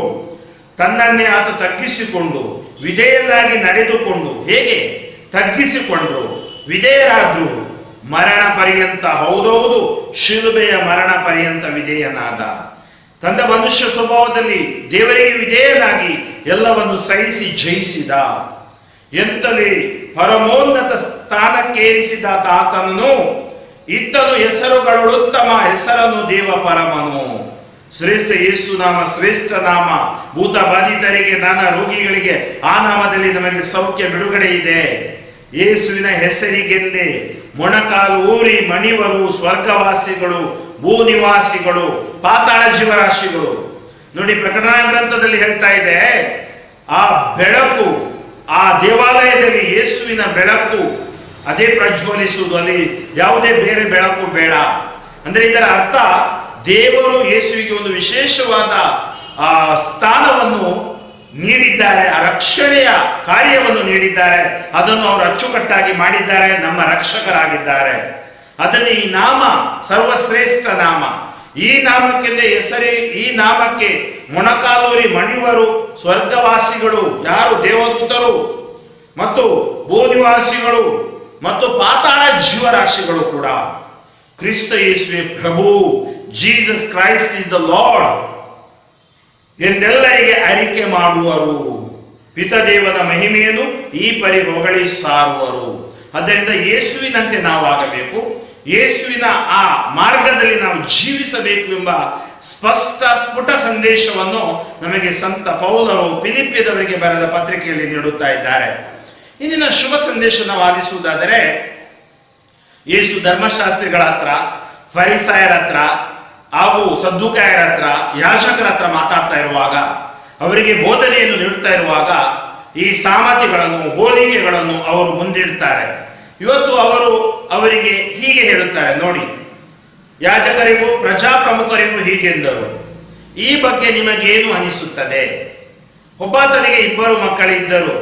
ತನ್ನನ್ನೇ ಆತ ತಗ್ಗಿಸಿಕೊಂಡು ವಿಧೇಯರಾಗಿ ನಡೆದುಕೊಂಡು, ಹೇಗೆ ತಗ್ಗಿಸಿಕೊಂಡ್ರು, ವಿಧೇಯರಾದ್ರು, ಮರಣ ಪರ್ಯಂತ. ಹೌದೌದು, ಶಿಲುಬೆಯ ಮರಣ ಪರ್ಯಂತ ವಿಧೇಯನಾದ. ತನ್ನ ಮನುಷ್ಯ ಸ್ವಭಾವದಲ್ಲಿ ದೇವರಿಗೆ ವಿಧೇಯನಾಗಿ ಎಲ್ಲವನ್ನು ಸಹಿಸಿ ಜಯಿಸಿದ. ಎಂತಲೇ ಪರಮೋನ್ನತ ಸ್ಥಾನಕ್ಕೇರಿಸಿದ ಆತನನ್ನು ಇತ್ತನು ಹೆಸರುಗಳುತ್ತಮ ಹೆಸರನ್ನು ದೇವ ಪರಮನು. ಶ್ರೇಷ್ಠ ಯೇಸು ನಾಮ ಶ್ರೇಷ್ಠ ನಾಮ. ಭೂತ ಬಾಧಿತರಿಗೆ, ನಾನಾ ರೋಗಿಗಳಿಗೆ ಆ ನಾಮದಲ್ಲಿ ನಮಗೆ ಸೌಖ್ಯ, ಬಿಡುಗಡೆ ಇದೆ. ಯೇಸುವಿನ ಹೆಸರಿಗೆಂದೇ ಮೊಣಕಾಲು ಊರಿ ಮಣಿವರು ಸ್ವರ್ಗವಾಸಿಗಳು, ಭೂನಿವಾಸಿಗಳು, ಪಾತಾಳ ಜೀವರಾಶಿಗಳು. ನೋಡಿ, ಪ್ರಕಟಣಾ ಗ್ರಂಥದಲ್ಲಿ ಹೇಳ್ತಾ ಇದೆ, ಆ ಬೆಳಕು, ಆ ದೇವಾಲಯದಲ್ಲಿ ಯೇಸುವಿನ ಬೆಳಕು ಅದೇ ಪ್ರಜ್ವಲಿಸುವುದು, ಅಲ್ಲಿ ಯಾವುದೇ ಬೇರೆ ಬೆಳಕು ಬೇಡ. ಅಂದ್ರೆ ಇದರ ಅರ್ಥ, ದೇವರು ಯೇಸುವಿಗೆ ಒಂದು ವಿಶೇಷವಾದ ಆ ಸ್ಥಾನವನ್ನು ನೀಡಿದ್ದಾರೆ, ಆ ರಕ್ಷಣೆಯ ಕಾರ್ಯವನ್ನು ನೀಡಿದ್ದಾರೆ. ಅದನ್ನು ಅವರು ಅಚ್ಚುಕಟ್ಟಾಗಿ ಮಾಡಿದ್ದಾರೆ, ನಮ್ಮ ರಕ್ಷಕರಾಗಿದ್ದಾರೆ. ಅದರಲ್ಲಿ ಈ ನಾಮ ಸರ್ವಶ್ರೇಷ್ಠ ನಾಮ. ಈ ನಾಮಕ್ಕೆಂದೇ ಹೆಸರೇ, ಈ ನಾಮಕ್ಕೆ ಮೊಣಕಾಲೂರಿ ಮಣಿವರು ಸ್ವರ್ಗವಾಸಿಗಳು. ಯಾರು? ದೇವದೂತರು ಮತ್ತು ಭೂನಿವಾಸಿಗಳು ಮತ್ತು ಪಾತಾಳ ಜೀವರಾಶಿಗಳು ಕೂಡ. ಕ್ರಿಸ್ತ ಯೇಸುವೆ ಪ್ರಭು, Jesus Christ is the Lord ಎಂದೆಲ್ಲರಿಗೆ ಅರಿಕೆ ಮಾಡುವರು. ಪಿತದೇವನ ಮಹಿಮೆಯನ್ನು ಈ ಪರಿ ಹೊಗಳಿ ಸಾರುವರು. ಆದ್ದರಿಂದ ಯೇಸುವಿನಂತೆ ನಾವು ಆಗಬೇಕು, ಯೇಸುವಿನ ಆ ಮಾರ್ಗದಲ್ಲಿ ನಾವು ಜೀವಿಸಬೇಕು ಎಂಬ ಸ್ಪುಟ ಸಂದೇಶವನ್ನು ನಮಗೆ ಸಂತ ಪೌಲರು ಫಿಲಿಪ್ಪಿಯದವರಿಗೆ ಬರೆದ ಪತ್ರಿಕೆಯಲ್ಲಿ ನೀಡುತ್ತಾ ಇದ್ದಾರೆ. ಇಂದಿನ ಶುಭ ಸಂದೇಶ ನಾವು ಆಲಿಸುವುದಾದರೆ, ಯೇಸು ಧರ್ಮಶಾಸ್ತ್ರಿಗಳ ಹತ್ರ, ಫರಿಸಾಯರ ಹತ್ರ ಹಾಗೂ ಸದ್ದುಕಾಯರ ಹತ್ರ, ಯಾಜಕರ ಹತ್ರ ಮಾತಾಡ್ತಾ ಇರುವಾಗ, ಅವರಿಗೆ ಬೋಧನೆಯನ್ನು ನೀಡುತ್ತಾ ಇರುವಾಗ ಈ ಸಾಮತಿಗಳನ್ನು, ಹೋಲಿಕೆಗಳನ್ನು ಅವರು ಮುಂದಿಡ್ತಾರೆ. ಇವತ್ತು ಅವರು ಅವರಿಗೆ ಹೀಗೆ ಹೇಳುತ್ತಾರೆ. ನೋಡಿ, ಯಾಜಕರಿಗೂ ಪ್ರಜಾಪ್ರಮುಖರಿಗೂ ಹೀಗೆಂದರು, ಈ ಬಗ್ಗೆ ನಿಮಗೇನು ಅನಿಸುತ್ತದೆ? ಒಬ್ಬಾತನಿಗೆ 2 ಮಕ್ಕಳಿದ್ದರು.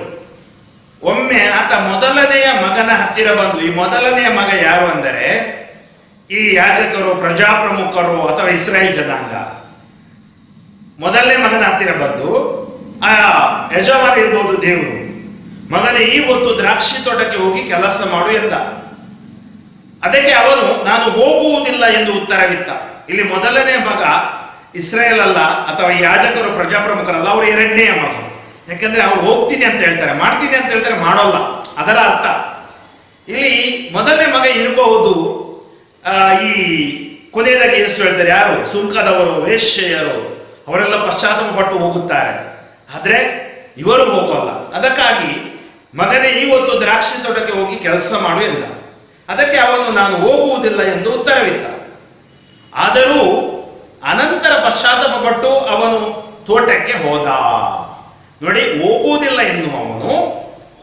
ಒಮ್ಮೆ ಆತ ಮೊದಲನೆಯ ಮಗನ ಹತ್ತಿರ ಬಂದು, ಈ ಮೊದಲನೆಯ ಮಗ ಯಾರು ಅಂದರೆ ಈ ಯಾಜಕರು, ಪ್ರಜಾಪ್ರಮುಖರು ಅಥವಾ ಇಸ್ರಾಯೇಲ್ ಜನಾಂಗ. ಮೊದಲನೇ ಮಗನ ಹತ್ತಿರ ಬಂದು ಆ ಯಜಮಾನ ಇರ್ಬೋದು ದೇವರು, ಮಗನೇ ಈ ಹೊತ್ತು ದ್ರಾಕ್ಷಿ ತೋಟಕ್ಕೆ ಹೋಗಿ ಕೆಲಸ ಮಾಡು ಎಂದ. ಅದಕ್ಕೆ ಅವನು ನಾನು ಹೋಗುವುದಿಲ್ಲ ಎಂದು ಉತ್ತರವಿತ್ತ. ಇಲ್ಲಿ ಮೊದಲನೇ ಮಗ ಇಸ್ರಾಯೇಲ್ ಅಲ್ಲ, ಅಥವಾ ಯಾಜಕರು ಪ್ರಜಾಪ್ರಮುಖರಲ್ಲ, ಅವರು ಎರಡನೆಯ ಮಗ. ಯಾಕಂದ್ರೆ ಅವ್ರು ಹೋಗ್ತೀನಿ ಅಂತ ಹೇಳ್ತಾರೆ, ಮಾಡ್ತೀನಿ ಅಂತ ಹೇಳ್ತಾರೆ, ಮಾಡೋಲ್ಲ, ಅದರ ಅರ್ಥ. ಇಲ್ಲಿ ಮೊದಲನೇ ಮಗ ಇರಬಹುದು. ಈ ಕೊನೆಯದಾಗಿ ಯೇಸು ಹೇಳ್ತಾರೆ, ಯಾರು ಸುಂಕದವರು, ವೇಶ್ಯೆಯರು, ಅವರೆಲ್ಲ ಪಶ್ಚಾತ್ತಾಪ ಪಟ್ಟು ಹೋಗುತ್ತಾರೆ, ಆದ್ರೆ ಇವರು ಹೋಗೋಲ್ಲ. ಅದಕ್ಕಾಗಿ ಮಗನೇ ಇವತ್ತು ದ್ರಾಕ್ಷಿ ತೋಟಕ್ಕೆ ಹೋಗಿ ಕೆಲಸ ಮಾಡು ಎಂದ. ಅದಕ್ಕೆ ಅವನು ನಾನು ಹೋಗುವುದಿಲ್ಲ ಎಂದು ಉತ್ತರವಿತ್ತ. ಆದರೂ ಅನಂತರ ಪಶ್ಚಾತ್ತಾಪ ಪಟ್ಟು ಅವನು ತೋಟಕ್ಕೆ ಹೋದ. ನೋಡಿ, ಹೋಗುವುದಿಲ್ಲ ಎನ್ನುವವನು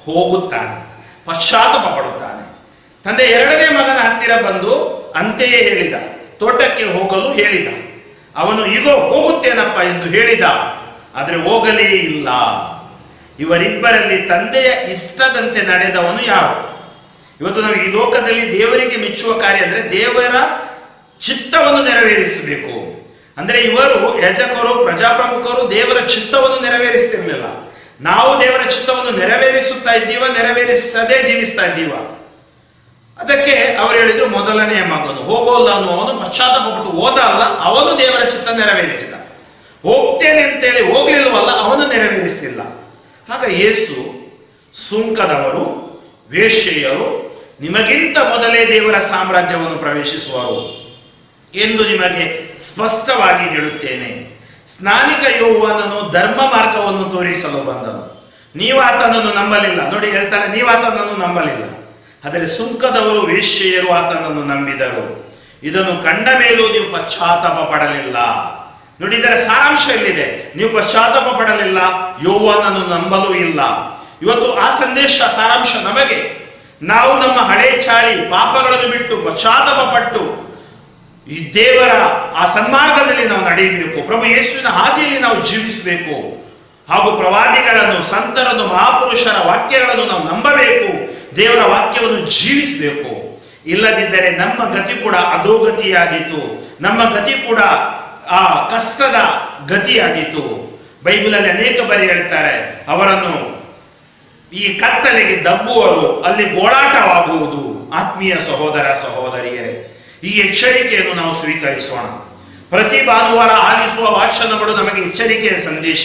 ಹೋಗುತ್ತಾನೆ, ಪಶ್ಚಾತ್ತಾಪ ಪಡುತ್ತಾನೆ. ತಂದೆ ಎರಡನೇ ಮಗನ ಹತ್ತಿರ ಬಂದು ಅಂತೆಯೇ ಹೇಳಿದ, ತೋಟಕ್ಕೆ ಹೋಗಲು ಹೇಳಿದ. ಅವನು ಇಗೋ ಹೋಗುತ್ತೇನಪ್ಪ ಎಂದು ಹೇಳಿದ, ಆದರೆ ಹೋಗಲೇ ಇಲ್ಲ. ಇವರಿಬ್ಬರಲ್ಲಿ ತಂದೆಯ ಇಷ್ಟದಂತೆ ನಡೆದವನು ಯಾರು? ಇವತ್ತು ನಾವು ಈ ಲೋಕದಲ್ಲಿ ದೇವರಿಗೆ ಮೆಚ್ಚುವ ಕಾರ್ಯ ಅಂದ್ರೆ ದೇವರ ಚಿತ್ತವನ್ನು ನೆರವೇರಿಸಬೇಕು. ಅಂದ್ರೆ ಇವರು ಯಾಜಕರು, ಪ್ರಜಾಪ್ರಮುಖರು ದೇವರ ಚಿತ್ತವನ್ನು ನೆರವೇರಿಸ್ತಿರ್ಲಿಲ್ಲ. ನಾವು ದೇವರ ಚಿತ್ತವನ್ನು ನೆರವೇರಿಸುತ್ತಾ ಇದ್ದೀವ, ನೆರವೇರಿಸದೇ ಜೀವಿಸ್ತಾ ಇದ್ದೀವ. ಅದಕ್ಕೆ ಅವರು ಹೇಳಿದ್ರು, ಮೊದಲನೆಯ ಮಗನು ಹೋಗೋಲ್ಲ ಅನ್ನುವವನು ಪಶ್ಚಾತ್ತಾಪ ಪಟ್ಟು ಹೋದ ಅಲ್ಲ, ಅವನು ದೇವರ ಚಿತ್ತ ನೆರವೇರಿಸಿದ. ಹೋಗ್ತೇನೆ ಅಂತೇಳಿ ಹೋಗ್ಲಿಲ್ವಲ್ಲ, ಅವನು ನೆರವೇರಿಸಲಿಲ್ಲ. ಆಗ ಯೇಸು ಸುಂಕದವರು, ವೇಶ್ಯೆಯರು ನಿಮಗಿಂತ ಮೊದಲೇ ದೇವರ ಸಾಮ್ರಾಜ್ಯವನ್ನು ಪ್ರವೇಶಿಸುವರು ಎಂದು ನಿಮಗೆ ಸ್ಪಷ್ಟವಾಗಿ ಹೇಳುತ್ತೇನೆ. ಸ್ನಾನಿಕ ಯೋಹಾನನು ಧರ್ಮ ಮಾರ್ಗವನ್ನು ತೋರಿಸಲು ಬಂದನು, ನೀವು ಆತನನ್ನು ನಂಬಲಿಲ್ಲ. ನೋಡಿ ಹೇಳ್ತಾರೆ, ನೀವು ಆತನನ್ನು ನಂಬಲಿಲ್ಲ, ಆದರೆ ಸುಂಕದವರು, ವೇಶ್ಯೆಯರು ಆತನನ್ನು ನಂಬಿದರು. ಇದನ್ನು ಕಂಡ ಮೇಲೂ ನೀವು ಪಶ್ಚಾತ್ತಾಪ ಪಡಲಿಲ್ಲ. ನೋಡಿ, ಇದರ ಸಾರಾಂಶ ಎಲ್ಲಿದೆ? ನೀವು ಪಶ್ಚಾತ್ತಾಪ ಪಡಲಿಲ್ಲ, ಯೋಹಾನನ್ನು ನಂಬಲೂ ಇಲ್ಲ. ಇವತ್ತು ಆ ಸಂದೇಶ ಸಾರಾಂಶ ನಮಗೆ. ನಾವು ನಮ್ಮ ಹಳೆ ಚಾಳಿ ಪಾಪಗಳನ್ನು ಬಿಟ್ಟು ಪಶ್ಚಾತ್ತಾಪ ಪಟ್ಟು ಈ ದೇವರ ಆ ಸನ್ಮಾರ್ಗದಲ್ಲಿ ನಾವು ನಡೆಯಬೇಕು. ಪ್ರಭು ಯೇಸುವಿನ ಹಾದಿಯಲ್ಲಿ ನಾವು ಜೀವಿಸಬೇಕು. ಹಾಗೂ ಪ್ರವಾದಿಗಳನ್ನು, ಸಂತರನ್ನು, ಮಹಾಪುರುಷರ ವಾಕ್ಯಗಳನ್ನು ನಾವು ನಂಬಬೇಕು. ದೇವರ ವಾಕ್ಯವನ್ನು ಜೀವಿಸಬೇಕು. ಇಲ್ಲದಿದ್ದರೆ ನಮ್ಮ ಗತಿ ಕೂಡ ಅಧೋಗತಿಯಾದೀತು, ನಮ್ಮ ಗತಿ ಕೂಡ ಆ ಕಷ್ಟದ ಗತಿಯಾದೀತು. ಬೈಬಲಲ್ಲಿ ಅನೇಕ ಬಾರಿ ಹೇಳ್ತಾರೆ, ಅವರನ್ನು ಈ ಕತ್ತಲೆಗೆ ದಬ್ಬುವರು, ಅಲ್ಲಿ ಗೋಳಾಟವಾಗುವುದು. ಆತ್ಮೀಯ ಸಹೋದರ ಸಹೋದರಿಯರೇ, ಈ ಎಚ್ಚರಿಕೆಯನ್ನು ನಾವು ಸ್ವೀಕರಿಸೋಣ. ಪ್ರತಿ ಭಾನುವಾರ ಆಲಿಸುವ ವಾಚನಗಳು ನಮಗೆ ಎಚ್ಚರಿಕೆಯ ಸಂದೇಶ.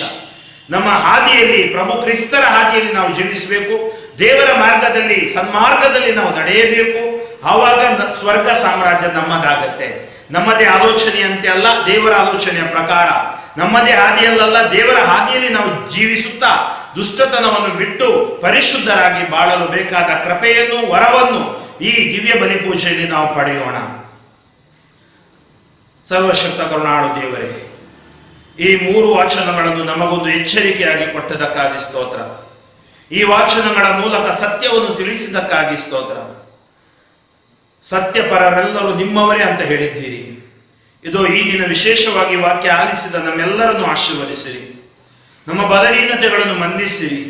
ನಮ್ಮ ಹಾದಿಯಲ್ಲಿ, ಪ್ರಭು ಕ್ರಿಸ್ತರ ಹಾದಿಯಲ್ಲಿ ನಾವು ಜೀವಿಸಬೇಕು. ದೇವರ ಮಾರ್ಗದಲ್ಲಿ, ಸನ್ಮಾರ್ಗದಲ್ಲಿ ನಾವು ನಡೆಯಬೇಕು. ಆವಾಗ ಸ್ವರ್ಗ ಸಾಮ್ರಾಜ್ಯ ನಮ್ಮದಾಗತ್ತೆ. ನಮ್ಮದೇ ಆಲೋಚನೆಯಂತೆ ಅಲ್ಲ, ದೇವರ ಆಲೋಚನೆಯ ಪ್ರಕಾರ. ನಮ್ಮದೇ ಹಾದಿಯಲ್ಲ, ದೇವರ ಹಾದಿಯಲ್ಲಿ ನಾವು ಜೀವಿಸುತ್ತಾ ದುಷ್ಟತನವನ್ನು ಬಿಟ್ಟು ಪರಿಶುದ್ಧರಾಗಿ ಬಾಳಲು ಬೇಕಾದ ಕೃಪೆಯನ್ನು, ವರವನ್ನು ಈ ದಿವ್ಯ ಬಲಿ ಪೂಜೆಯಲ್ಲಿ ನಾವು ಪಡೆಯೋಣ. ಸರ್ವಶಕ್ತ ಕರುಣಾಳು ದೇವರೇ, ಈ 3 ವಾಚನಗಳನ್ನು ನಮಗೊಂದು ಎಚ್ಚರಿಕೆಯಾಗಿ ಕೊಟ್ಟದಕ್ಕಾಗಿ ಸ್ತೋತ್ರ. ಈ ವಾಚನಗಳ ಮೂಲಕ ಸತ್ಯವನ್ನು ತಿಳಿಸಿದಕ್ಕಾಗಿ ಸ್ತೋತ್ರ. ಸತ್ಯಪರರೆಲ್ಲರೂ ನಿಮ್ಮವರೇ ಅಂತ ಹೇಳಿದ್ದೀರಿ. ಇದು ಈ ದಿನ ವಿಶೇಷವಾಗಿ ವಾಕ್ಯ ಆಲಿಸಿದ ನಮ್ಮೆಲ್ಲರನ್ನು ಆಶೀರ್ವದಿಸಿರಿ. ನಮ್ಮ ಬಲಹೀನತೆಗಳನ್ನು ಮಂದಿಸಿರಿ.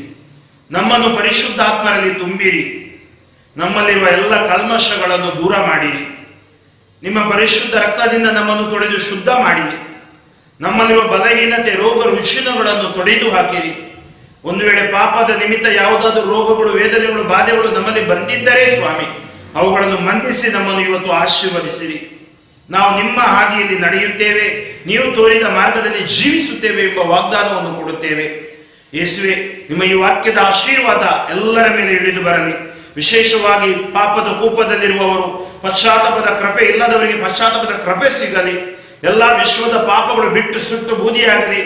ನಮ್ಮನ್ನು ಪರಿಶುದ್ಧಾತ್ಮರಲ್ಲಿ ತುಂಬಿರಿ. ನಮ್ಮಲ್ಲಿರುವ ಎಲ್ಲ ಕಲ್ಮಶಗಳನ್ನು ದೂರ ಮಾಡಿರಿ. ನಿಮ್ಮ ಪರಿಶುದ್ಧ ರಕ್ತದಿಂದ ನಮ್ಮನ್ನು ತೊಳೆದು ಶುದ್ಧ ಮಾಡಿರಿ. ನಮ್ಮಲ್ಲಿರುವ ಬಲಹೀನತೆ, ರೋಗ ರುಜಿನಗಳನ್ನು ತೊಡೆದು ಹಾಕಿರಿ. ಒಂದು ವೇಳೆ ಪಾಪದ ನಿಮಿತ್ತ ಯಾವುದಾದರೂ ರೋಗಗಳು, ವೇದನೆಗಳು, ಬಾಧೆಗಳು ನಮ್ಮಲ್ಲಿ ಬಂದಿದ್ದರೆ ಸ್ವಾಮಿ, ಅವುಗಳನ್ನು ಮಂದಿಸಿ ನಮ್ಮನ್ನು ಇವತ್ತು ಆಶೀರ್ವದಿಸಿರಿ. ನಾವು ನಿಮ್ಮ ಹಾದಿಯಲ್ಲಿ ನಡೆಯುತ್ತೇವೆ, ನೀವು ತೋರಿದ ಮಾರ್ಗದಲ್ಲಿ ಜೀವಿಸುತ್ತೇವೆ ಎಂಬ ವಾಗ್ದಾನವನ್ನು ಕೊಡುತ್ತೇವೆ. ಯೇಸುವೆ, ನಿಮ್ಮ ಈ ವಾಕ್ಯದ ಆಶೀರ್ವಾದ ಎಲ್ಲರ ಮೇಲೆ ಇಳಿದು ಬರಲಿ. ವಿಶೇಷವಾಗಿ ಪಾಪದ ಕೂಪದಲ್ಲಿರುವವರು, ಪಶ್ಚಾತ್ತಾಪದ ಕೃಪೆ ಇಲ್ಲದವರಿಗೆ ಪಶ್ಚಾತ್ತಾಪದ ಕೃಪೆ ಸಿಗಲಿ. ಎಲ್ಲ ವಿಶ್ವದ ಪಾಪಗಳು ಬಿಟ್ಟು ಸುಟ್ಟು ಬೂದಿಯಾಗಲಿ.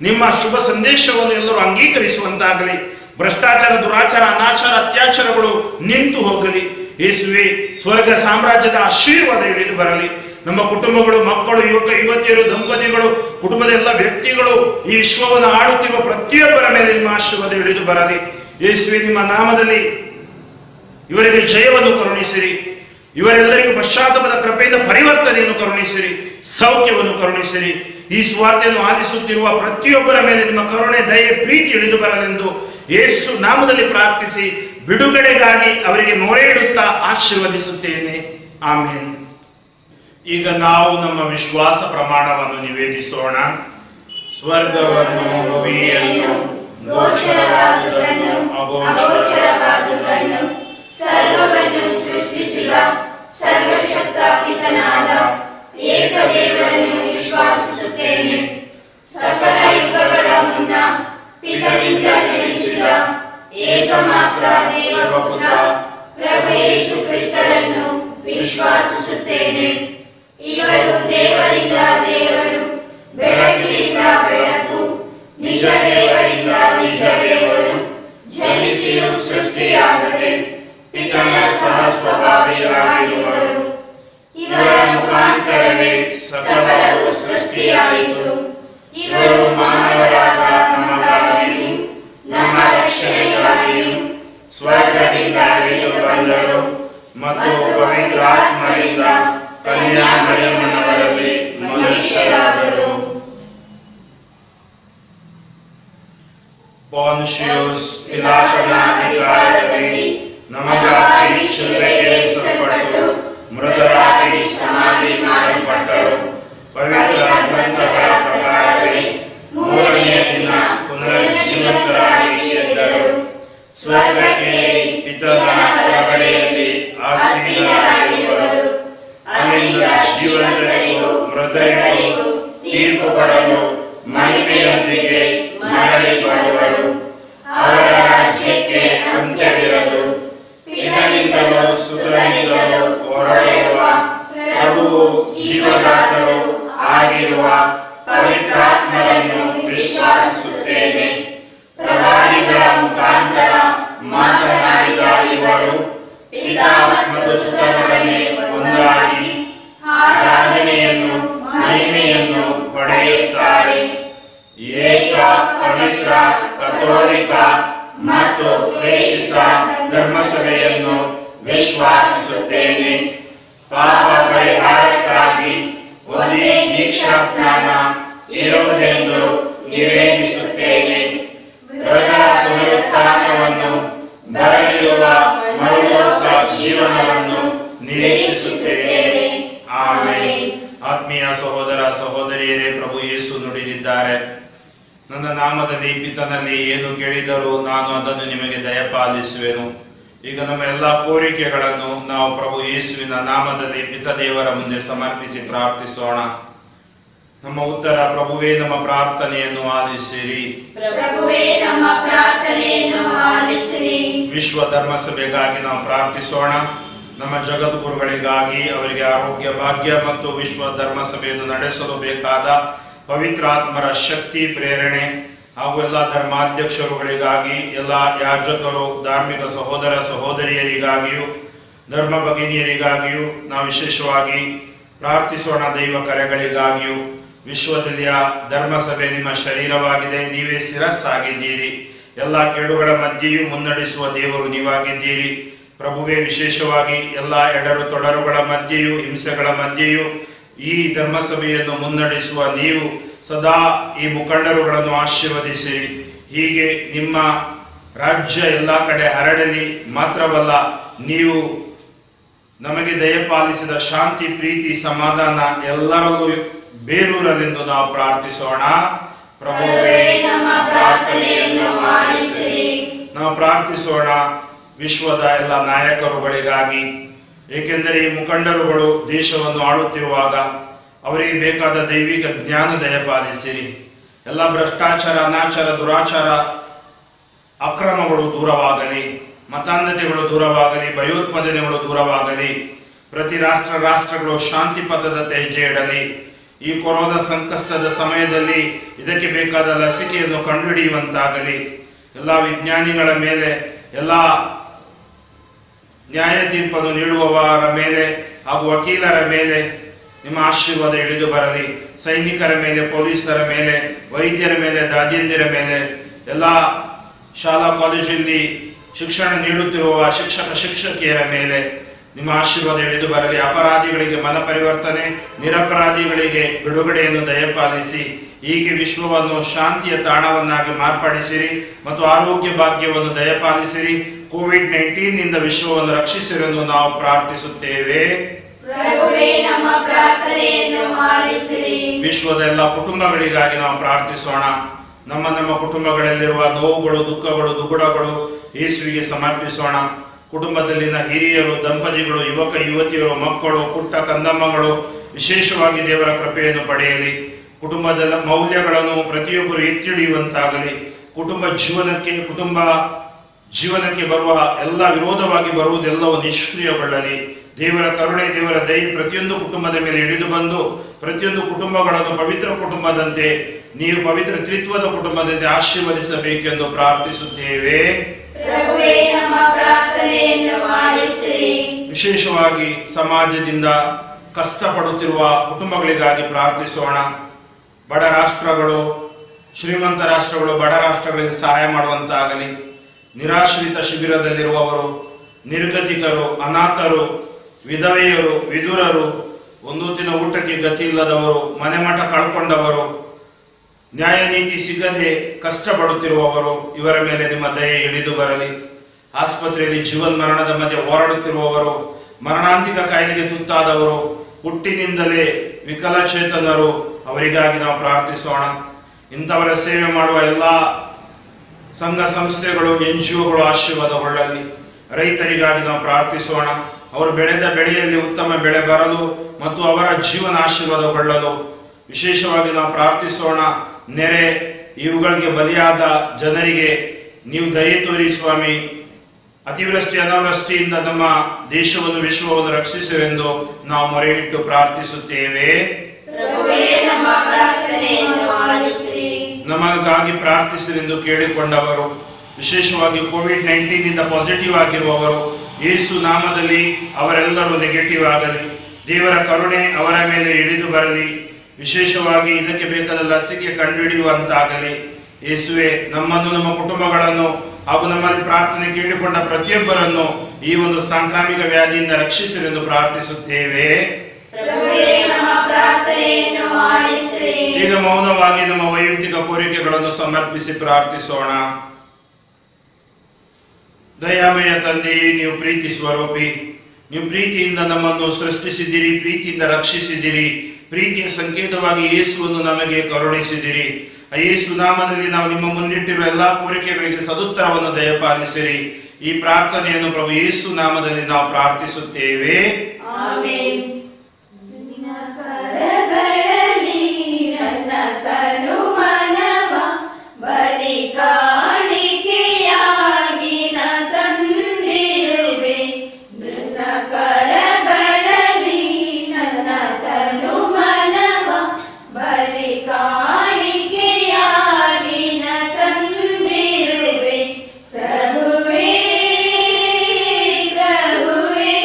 ನಿಮ್ಮ ಶುಭ ಸಂದೇಶವನ್ನು ಎಲ್ಲರೂ ಅಂಗೀಕರಿಸುವಂತಾಗಲಿ. ಭ್ರಷ್ಟಾಚಾರ, ದುರಾಚಾರ, ಅನಾಚಾರ, ಅತ್ಯಾಚಾರಗಳು ನಿಂತು ಹೋಗಲಿ. ಯೇಸುವೆ, ಸ್ವರ್ಗ ಸಾಮ್ರಾಜ್ಯದ ಆಶೀರ್ವಾದ ಇಳಿದು ಬರಲಿ. ನಮ್ಮ ಕುಟುಂಬಗಳು, ಮಕ್ಕಳು, ಯುವಕ ಯುವತಿಯರು, ದಂಪತಿಗಳು, ಕುಟುಂಬದ ಎಲ್ಲ ವ್ಯಕ್ತಿಗಳು, ಈ ವಿಶ್ವವನ್ನು ಆಳುತ್ತಿರುವ ಪ್ರತಿಯೊಬ್ಬರ ಮೇಲೆ ನಿಮ್ಮ ಆಶೀರ್ವಾದ ಇಳಿದು ಬರಲಿ. ಯೇಸುವೆ, ನಿಮ್ಮ ನಾಮದಲ್ಲಿ ಇವರಿಗೆ ಜಯವನ್ನು ಕರುಣಿಸಿರಿ. ಇವರೆಲ್ಲರಿಗೂ ಪಶ್ಚಾತ್ತಾಪದ ಕೃಪೆಯಿಂದ ಪರಿವರ್ತನೆಯನ್ನು ಕರುಣಿಸಿರಿ, ಸೌಖ್ಯವನ್ನು ಕರುಣಿಸಿರಿ. ಈ ಸ್ವಾರ್ಥೆಯನ್ನು ಆಲಿಸುತ್ತಿರುವ ಪ್ರತಿಯೊಬ್ಬರ ಮೇಲೆ ನಿಮ್ಮ ಕರುಣೆ, ದಯೆ, ಪ್ರೀತಿ ಇಳಿದು ಬರಲೆಂದು ಯೇಸು ನಾಮದಲ್ಲಿ ಪ್ರಾರ್ಥಿಸಿ ಬಿಡುಗಡೆಗಾಗಿ ಅವರಿಗೆ ಮೊರೆ ಇಡುತ್ತಾ ಆಶೀರ್ವದಿಸುತ್ತೇನೆ. ಆಮೇನ್. ಈಗ ನಾವು ನಮ್ಮ ವಿಶ್ವಾಸ ಪ್ರಮಾಣವನ್ನು ನಿವೇದಿಸೋಣ. ಸ್ವರ್ಗವನ್ನು ಭೂಮಿಯನ್ನು ಗೋಚರವಾದುದನ್ನು ಅಗೋಚರವಾದುದನ್ನು ಸರ್ವವನ್ನು ಸೃಷ್ಟಿಸಿದ ಸರ್ವಶಕ್ತ ಪಿತನಾದ ಏಕದೇವರನ್ನು ವಿಶ್ವಾಸಿಸುತ್ತೇನೆ. ಸಕಲ ಯುಗಗಳ ಮುನ್ನ ಪಿತನಿಂದ ಜನಿಸಿದ ಏಕಮಾತ್ರ ದೇವಪುತ್ರ ಪ್ರಭು ಯೇಸು ಕ್ರಿಸ್ತರನ್ನು ವಿಶ್ವಾಸಿಸುತ್ತೇನೆ. ಇವರು ದೇವರಿಂದ ದೇವರು, ಬೆಳಕಿನಿಂದ ಬೆಳಕು, ನಿಜ ದೇವರಿಂದ ನಿಜ ದೇವರು, ಜನಿಸಿಯೂ ಸೃಷ್ಟಿಯಾಗದೆ ಪಿತನ ಸಹಸ್ವಭಾವಿಯಾಗಿರುವರು. ಇವರ ಮುಖಾಂತರವೇ ಸಕಲವು ಸೃಷ್ಟಿಯಾಯಿತು. ಇವರು ಮಾನವರಾದ ನಮಗಾಗಿಯೂ ನಮ್ಮ ರಕ್ಷಣೆಗಾಗಿಯೂ ಸ್ವರ್ಗದಿಂದ ಇಳಿದು ಬಂದರು ಮತ್ತು ಪವಿತ್ರಾತ್ಮರಿಂದ ಕನ್ಯಾಮರಿಯಮ್ಮನವರಲ್ಲಿ ಮನುಷ್ಯರಾದರು. ಪೊನ್ಷಿಯೋಸ್ ಪಿಲಾತನ ಅಧಿಕಾರದಲ್ಲಿ ನಮಗಾಗಿ ಶಿಲುಬೆಗೇರಿಸಲ್ಪಟ್ಟು ಮೃತರಾಗಿ ಸಮಾಧಿ ಮಾಡಲ್ಪಟ್ಟರು. ಪವಿತ್ರ ಗ್ರಂಥಗಳ ಪ್ರಕಾರವೇ ಮೂರನೆಯ ದಿನ ಪುನರುಜ್ಜೀವಿತರಾಗಿ ಎದ್ದರು. ಸ್ವರ್ಗಕ್ಕೆ ಪಿತನ ಬಲಗಡೆಯಲ್ಲಿ ಆಸೀನರಾಗಿರುವರು. ಅಲ್ಲಿಂದ ಜೀವಂತರಿಗೂ ಮೃತರಿಗೂ ತೀರ್ಪು ಕೊಡಲು ಮಹಿಮೆಯೊಂದಿಗೆ ಮರಳಿ ಬರುವರು. ಅವರ ರಾಜ್ಯಕ್ಕೆ ಅಂತ್ಯವಿರದು. ಪಿತನಿಂದಲೂ ಸುತನಿಂದಲೂ ಹೊರಡುವ ಪ್ರಭುವು ಜೀವದಾತರು ಆಗಿರುವ ಪವಿತ್ರಾತ್ಮರನ್ನು ವಿಶ್ವಾಸಿಸುತ್ತೇನೆ. ಪ್ರವಾದಿಗಳ ಮುಖಾಂತರ ಮಾತನಾಡಿದ ಇವರು ಪಿತಾ ಮತ್ತು ಸುತನೊಡನೆ ಒಂದಾಗಿ ಆರಾಧನೆಯನ್ನು ಮಹಿಮೆಯನ್ನು ಪಡೆಯುತ್ತಾರೆ. ಏಕ ಪವಿತ್ರ ಕಥೋಲಿಕ ಮತ್ತು ಪ್ರೇಷಿತ ಧರ್ಮಸಭೆಯನ್ನು ವಿಶ್ವಾಸಿಸುತ್ತೇನೆ. ಪಾಪ ಪರಿಹಾರಕ್ಕಾಗಿ ಒಂದೇ ದೀಕ್ಷಾ ಸ್ನಾನ ಇರುವುದೆಂದು ನಿವೇದಿಸುತ್ತೇನೆ. ಮೃತರ ಪುನರುತ್ಥಾನವನ್ನು, ಬರಲಿರುವ ಮರುಲೋಕ ಜೀವನವನ್ನು ನಿರೀಕ್ಷಿಸುತ್ತೇನೆ. ಆಮೆನ್. ಆತ್ಮೀಯ ಸಹೋದರ ಸಹೋದರಿಯರೇ, ಪ್ರಭು ಯೇಸು ನುಡಿದಿದ್ದಾರೆ, ನನ್ನ ನಾಮದಲ್ಲಿ ಪಿತನಲ್ಲಿ ಏನು ಕೇಳಿದರೂ ನಾನು ಅದನ್ನು ನಿಮಗೆ ದಯಪಾಲಿಸುವೆನು. ಈಗ ನಮ್ಮ ಎಲ್ಲ ಕೋರಿಕೆಗಳನ್ನು ನಾವು ಪ್ರಭು ಯೇಸುವಿನ ನಾಮದಲ್ಲಿ ಪಿತ ದೇವರ ಮುಂದೆ ಸಮರ್ಪಿಸಿ ಪ್ರಾರ್ಥಿಸೋಣ. ನಮ್ಮ ಉತ್ತರ: ಪ್ರಭುವೇ ನಮ್ಮ ಪ್ರಾರ್ಥನೆಯನ್ನು ಆಲಿಸಿರಿ. ಪ್ರಭುವೇ ನಮ್ಮ ಪ್ರಾರ್ಥನೆಯನ್ನು ಆಲಿಸಿರಿ. ವಿಶ್ವ ಧರ್ಮಸಭೆಗಾಗಿ ನಾವು ಪ್ರಾರ್ಥಿಸೋಣ. ನಮ್ಮ ಜಗದ್ಗುರುಗಳಿಗಾಗಿ ಅವರಿಗೆ ಆರೋಗ್ಯ ಭಾಗ್ಯ ಮತ್ತು ವಿಶ್ವ ಧರ್ಮಸಭೆಯನ್ನು ನಡೆಸಲು ಬೇಕಾದ ಪವಿತ್ರಾತ್ಮರ ಶಕ್ತಿ ಪ್ರೇರಣೆ ಹಾಗೂ ಎಲ್ಲ ಧರ್ಮಾಧ್ಯಕ್ಷರುಗಳಿಗಾಗಿ, ಎಲ್ಲ ಯಾಜಕರು, ಧಾರ್ಮಿಕ ಸಹೋದರ ಸಹೋದರಿಯರಿಗಾಗಿಯೂ ಧರ್ಮ ಭಗಿನಿಯರಿಗಾಗಿಯೂ ನಾವು ವಿಶೇಷವಾಗಿ ಪ್ರಾರ್ಥಿಸೋಣ. ದೈವ ಕರೆಗಳಿಗಾಗಿಯೂ ವಿಶ್ವದಲ್ಲಿಯ ಧರ್ಮಸಭೆ ನಿಮ್ಮ ಶರೀರವಾಗಿದೆ, ನೀವೇ ಶಿರಸ್ಸಾಗಿದ್ದೀರಿ. ಎಲ್ಲ ಕೇಡುಗಳ ಮಧ್ಯೆಯೂ ಮುನ್ನಡೆಸುವ ದೇವರು ನೀವಾಗಿದ್ದೀರಿ. ಪ್ರಭುವೇ, ವಿಶೇಷವಾಗಿ ಎಲ್ಲ ಎಡರು ತೊಡರುಗಳ ಮಧ್ಯೆಯೂ ಹಿಂಸೆಗಳ ಮಧ್ಯೆಯೂ ಈ ಧರ್ಮಸಭೆಯನ್ನು ಮುನ್ನಡೆಸುವ ನೀವು ಸದಾ ಈ ಮುಖಂಡರುಗಳನ್ನು ಆಶೀರ್ವದಿಸಿರಿ. ಹೀಗೆ ನಿಮ್ಮ ರಾಜ್ಯ ಎಲ್ಲ ಕಡೆ ಹರಡಲಿ. ಮಾತ್ರವಲ್ಲ, ನೀವು ನಮಗೆ ದಯಪಾಲಿಸಿದ ಶಾಂತಿ, ಪ್ರೀತಿ, ಸಮಾಧಾನ ಎಲ್ಲರಲ್ಲೂ ಬೇರೂರಲೆಂದು ನಾವು ಪ್ರಾರ್ಥಿಸೋಣ. ಪ್ರಭುವೇ ನಮ್ಮ ಪ್ರಾರ್ಥನೆಯನ್ನು ಆಲಿಸಿರಿ. ನಾವು ಪ್ರಾರ್ಥಿಸೋಣ ವಿಶ್ವದ ಎಲ್ಲ ನಾಯಕರುಗಳಿಗಾಗಿ. ಏಕೆಂದರೆ ಈ ಮುಖಂಡರುಗಳು ದೇಶವನ್ನು ಆಳುತ್ತಿರುವಾಗ ಅವರಿಗೆ ಬೇಕಾದ ದೈವಿಕ ಜ್ಞಾನ ದಯಪಾಲಿಸಿರಿ. ಎಲ್ಲ ಭ್ರಷ್ಟಾಚಾರ, ಅನಾಚಾರ, ದುರಾಚಾರ, ಅಕ್ರಮಗಳು ದೂರವಾಗಲಿ, ಮತಾಂಧತೆಗಳು ದೂರವಾಗಲಿ, ಭಯೋತ್ಪಾದನೆಗಳು ದೂರವಾಗಲಿ. ಪ್ರತಿ ರಾಷ್ಟ್ರಗಳು ಶಾಂತಿ ಪಥದ ಹೆಜ್ಜೆ ಇಡಲಿ. ಈ ಕೊರೋನಾ ಸಂಕಷ್ಟದ ಸಮಯದಲ್ಲಿ ಇದಕ್ಕೆ ಬೇಕಾದ ಲಸಿಕೆಯನ್ನು ಕಂಡುಹಿಡಿಯುವಂತಾಗಲಿ. ಎಲ್ಲ ವಿಜ್ಞಾನಿಗಳ ಮೇಲೆ, ಎಲ್ಲ ನ್ಯಾಯ ತೀರ್ಪನ್ನು ನೀಡುವವರ ಮೇಲೆ ಹಾಗೂ ವಕೀಲರ ಮೇಲೆ ನಿಮ್ಮ ಆಶೀರ್ವಾದ ಇಳಿದು ಬರಲಿ. ಸೈನಿಕರ ಮೇಲೆ, ಪೊಲೀಸರ ಮೇಲೆ, ವೈದ್ಯರ ಮೇಲೆ, ದಾದಿಯಂದಿರ ಮೇಲೆ, ಎಲ್ಲ ಶಾಲಾ ಕಾಲೇಜಲ್ಲಿ ಶಿಕ್ಷಣ ನೀಡುತ್ತಿರುವ ಶಿಕ್ಷಕ ಶಿಕ್ಷಕಿಯರ ಮೇಲೆ ನಿಮ್ಮ ಆಶೀರ್ವಾದ ಇಳಿದು ಬರಲಿ. ಅಪರಾಧಿಗಳಿಗೆ ಮನ ಪರಿವರ್ತನೆ, ನಿರಪರಾಧಿಗಳಿಗೆ ಬಿಡುಗಡೆಯನ್ನು ದಯಪಾಲಿಸಿ. ಹೀಗೆ ವಿಶ್ವವನ್ನು ಶಾಂತಿಯ ತಾಣವನ್ನಾಗಿ ಮಾರ್ಪಡಿಸಿರಿ ಮತ್ತು ಆರೋಗ್ಯ ಭಾಗ್ಯವನ್ನು ದಯಪಾಲಿಸಿರಿ. ಕೋವಿಡ್-19 ನಿಂದ ವಿಶ್ವವನ್ನು ರಕ್ಷಿಸಿರೆಂದು ನಾವು ಪ್ರಾರ್ಥಿಸುತ್ತೇವೆ. ಪ್ರಭುವೇ ನಮ್ಮ ಪ್ರಾರ್ಥನೆಯನ್ನು ಆಲಿಸಿರಿ. ವಿಶ್ವದ ಎಲ್ಲ ಕುಟುಂಬಗಳಿಗಾಗಿ ನಾವು ಪ್ರಾರ್ಥಿಸೋಣ. ನಮ್ಮ ನಮ್ಮ ಕುಟುಂಬಗಳಲ್ಲಿರುವ ನೋವುಗಳು, ದುಃಖಗಳು, ದುಗುಡಗಳು ಯೇಸುವಿಗೆ ಸಮರ್ಪಿಸೋಣ. ಕುಟುಂಬದಲ್ಲಿನ ಹಿರಿಯರು, ದಂಪತಿಗಳು, ಯುವಕ ಯುವತಿಯರು, ಮಕ್ಕಳು, ಪುಟ್ಟ ಕಂದಮ್ಮಗಳು ವಿಶೇಷವಾಗಿ ದೇವರ ಕೃಪೆಯನ್ನು ಪಡೆಯಲಿ. ಕುಟುಂಬದ ಮೌಲ್ಯಗಳನ್ನು ಪ್ರತಿಯೊಬ್ಬರು ಎತ್ತಿ ಹಿಡಿಯುವಂತಾಗಲಿ. ಕುಟುಂಬ ಜೀವನಕ್ಕೆ ಬರುವ ಎಲ್ಲ ವಿರೋಧವಾಗಿ ಬರುವುದೆಲ್ಲವೂ ನಿಷ್ಕ್ರಿಯಗೊಳ್ಳಲಿ. ದೇವರ ಕರುಣೆ, ದೇವರ ದಯೆ ಪ್ರತಿಯೊಂದು ಕುಟುಂಬದ ಮೇಲೆ ಹಿಡಿದು ಬಂದು ಪ್ರತಿಯೊಂದು ಕುಟುಂಬಗಳನ್ನು ಪವಿತ್ರ ಕುಟುಂಬದಂತೆ, ನೀವು ಪವಿತ್ರ ತ್ರಿತ್ವದ ಕುಟುಂಬದಂತೆ ಆಶೀರ್ವದಿಸಬೇಕೆಂದು ಪ್ರಾರ್ಥಿಸುತ್ತೇವೆ. ಪ್ರಭುವೇ ನಮ್ಮ ಪ್ರಾರ್ಥನೆಯನ್ನು ಆಲಿಸಿರಿ. ವಿಶೇಷವಾಗಿ ಸಮಾಜದಿಂದ ಕಷ್ಟಪಡುತ್ತಿರುವ ಕುಟುಂಬಗಳಿಗಾಗಿ ಪ್ರಾರ್ಥಿಸೋಣ. ಬಡ ರಾಷ್ಟ್ರಗಳು, ಶ್ರೀಮಂತ ರಾಷ್ಟ್ರಗಳು ಬಡ ರಾಷ್ಟ್ರಗಳಿಗೆ ಸಹಾಯ ಮಾಡುವಂತಾಗಲಿ. ನಿರಾಶ್ರಿತ ಶಿಬಿರದಲ್ಲಿರುವವರು, ನಿರ್ಗತಿಕರು, ಅನಾಥರು, ವಿಧವೆಯರು, ವಿದುರರು, ಒಂದು ದಿನ ಊಟಕ್ಕೆ ಗತಿ ಇಲ್ಲದವರು, ಮನೆ ಮಠ ಕಳ್ಕೊಂಡವರು, ನ್ಯಾಯ ನೀತಿ ಸಿಗದೆ ಕಷ್ಟಪಡುತ್ತಿರುವವರು, ಇವರ ಮೇಲೆ ನಿಮ್ಮ ದಯೆ ಇಳಿದು ಬರಲಿ. ಆಸ್ಪತ್ರೆಯಲ್ಲಿ ಜೀವನ್ಮರಣದ ಮಧ್ಯೆ ಹೋರಾಡುತ್ತಿರುವವರು, ಮರಣಾಂತಿಕ ಕಾಯಿಲೆಗೆ ತುತ್ತಾದವರು, ಹುಟ್ಟಿನಿಂದಲೇ ವಿಕಲಚೇತನರು, ಅವರಿಗಾಗಿ ನಾವು ಪ್ರಾರ್ಥಿಸೋಣ. ಇಂಥವರ ಸೇವೆ ಮಾಡುವ ಎಲ್ಲ ಸಂಘ ಸಂಸ್ಥೆಗಳು, NGOಗಳು ಆಶೀರ್ವಾದಗೊಳ್ಳಲಿ. ರೈತರಿಗಾಗಿ ನಾವು ಪ್ರಾರ್ಥಿಸೋಣ. ಅವರು ಬೆಳೆದ ಬೆಳೆಯಲ್ಲಿ ಉತ್ತಮ ಬೆಳೆ ಬರಲು ಮತ್ತು ಅವರ ಜೀವನ ಆಶೀರ್ವಾದಗೊಳ್ಳಲು ವಿಶೇಷವಾಗಿ ನಾವು ಪ್ರಾರ್ಥಿಸೋಣ. ನೆರೆ, ಇವುಗಳಿಗೆ ಬಲಿಯಾದ ಜನರಿಗೆ ನೀವು ದಯೆ ತೋರಿ ಸ್ವಾಮಿ. ಅತಿವೃಷ್ಟಿ ಅನಾವೃಷ್ಟಿಯಿಂದ ನಮ್ಮ ದೇಶವನ್ನು, ವಿಶ್ವವನ್ನು ರಕ್ಷಿಸುವೆಂದು ನಾವು ಮೊರೆಯಿಟ್ಟು ಪ್ರಾರ್ಥಿಸುತ್ತೇವೆ. ಪ್ರಭುವೇ ನಮ್ಮ ಪ್ರಾರ್ಥನೆಯನ್ನು ಆಲಿಸಿರಿ. ನಮಗಾಗಿ ಪ್ರಾರ್ಥಿಸಿರೆಂದು ಕೇಳಿಕೊಂಡವರು, ವಿಶೇಷವಾಗಿ ಕೋವಿಡ್-19 ಇಂದ ಪಾಸಿಟಿವ್ ಆಗಿರುವವರು, ಯೇಸು ನಾಮದಲ್ಲಿ ಅವರೆಲ್ಲರೂ ನೆಗೆಟಿವ್ ಆಗಲಿ. ದೇವರ ಕರುಣೆ ಅವರ ಮೇಲೆ ಇಳಿದು ಬರಲಿ. ವಿಶೇಷವಾಗಿ ಇದಕ್ಕೆ ಬೇಕಾದ ಲಸಿಕೆ ಕಂಡುಹಿಡಿಯುವಂತಾಗಲಿ. ಯೇಸುವೆ, ನಮ್ಮನ್ನು, ನಮ್ಮ ಕುಟುಂಬಗಳನ್ನು ಹಾಗೂ ನಮ್ಮಲ್ಲಿ ಪ್ರಾರ್ಥನೆ ಕೇಳಿಕೊಂಡ ಪ್ರತಿಯೊಬ್ಬರನ್ನು ಈ ಒಂದು ಸಾಂಕ್ರಾಮಿಕ ವ್ಯಾಧಿಯಿಂದ ರಕ್ಷಿಸಿರೆಂದು ಪ್ರಾರ್ಥಿಸುತ್ತೇವೆ. ಪ್ರಭುವೇ ನಮ್ಮ ಪ್ರಾರ್ಥನೆಯನ್ನು ಆಲಿಸಿರಿ. ಈಗ ಮೌನವಾಗಿ ನಮ್ಮ ವೈಯಕ್ತಿಕ ಕೋರಿಕೆಗಳನ್ನು ಸಮರ್ಪಿಸಿ ಪ್ರಾರ್ಥಿಸೋಣ. ದಯಾಮಯ ತಂದೆಯೇ, ನೀವು ಪ್ರೀತಿ ಸ್ವರೂಪಿ. ನೀವು ಪ್ರೀತಿಯಿಂದ ನಮ್ಮನ್ನು ಸೃಷ್ಟಿಸಿದಿರಿ, ಪ್ರೀತಿಯಿಂದ ರಕ್ಷಿಸಿದಿರಿ. ಪ್ರೀತಿಯ ಸಂಕೇತವಾಗಿ ಯೇಸುವನ್ನು ನಮಗೆ ಕರುಣಿಸಿದಿರಿ. ಆ ಯೇಸು ನಾಮದಲ್ಲಿ ನಾವು ನಿಮ್ಮ ಮುಂದಿಟ್ಟಿರುವ ಎಲ್ಲಾ ಕೋರಿಕೆಗಳಿಗೆ ಸದುತ್ತರವನ್ನು ದಯಪಾಲಿಸಿರಿ. ಈ ಪ್ರಾರ್ಥನೆಯನ್ನು ಪ್ರಭು ಯೇಸು ನಾಮದಲ್ಲಿ ನಾವು ಪ್ರಾರ್ಥಿಸುತ್ತೇವೆ. ಆಮೆನ್. ನಿನ್ನ ಕರಗಳಲ್ಲಿ ನನ್ನ ತನು ಮನವ ಬಲಿ ಕಾಣಿಕೆಯಾಗಿ ನಾ ತಂದಿರುವೆ. ನಿನ್ನ ಕರಗಳಲ್ಲಿ ನನ್ನ ತನು ಮನವ ಬಲಿ ಕಾಣಿಕೆಯಾಗಿ ನಾ ತಂದಿರುವೆ. ಪ್ರಭುವೇ, ಪ್ರಭುವೇ,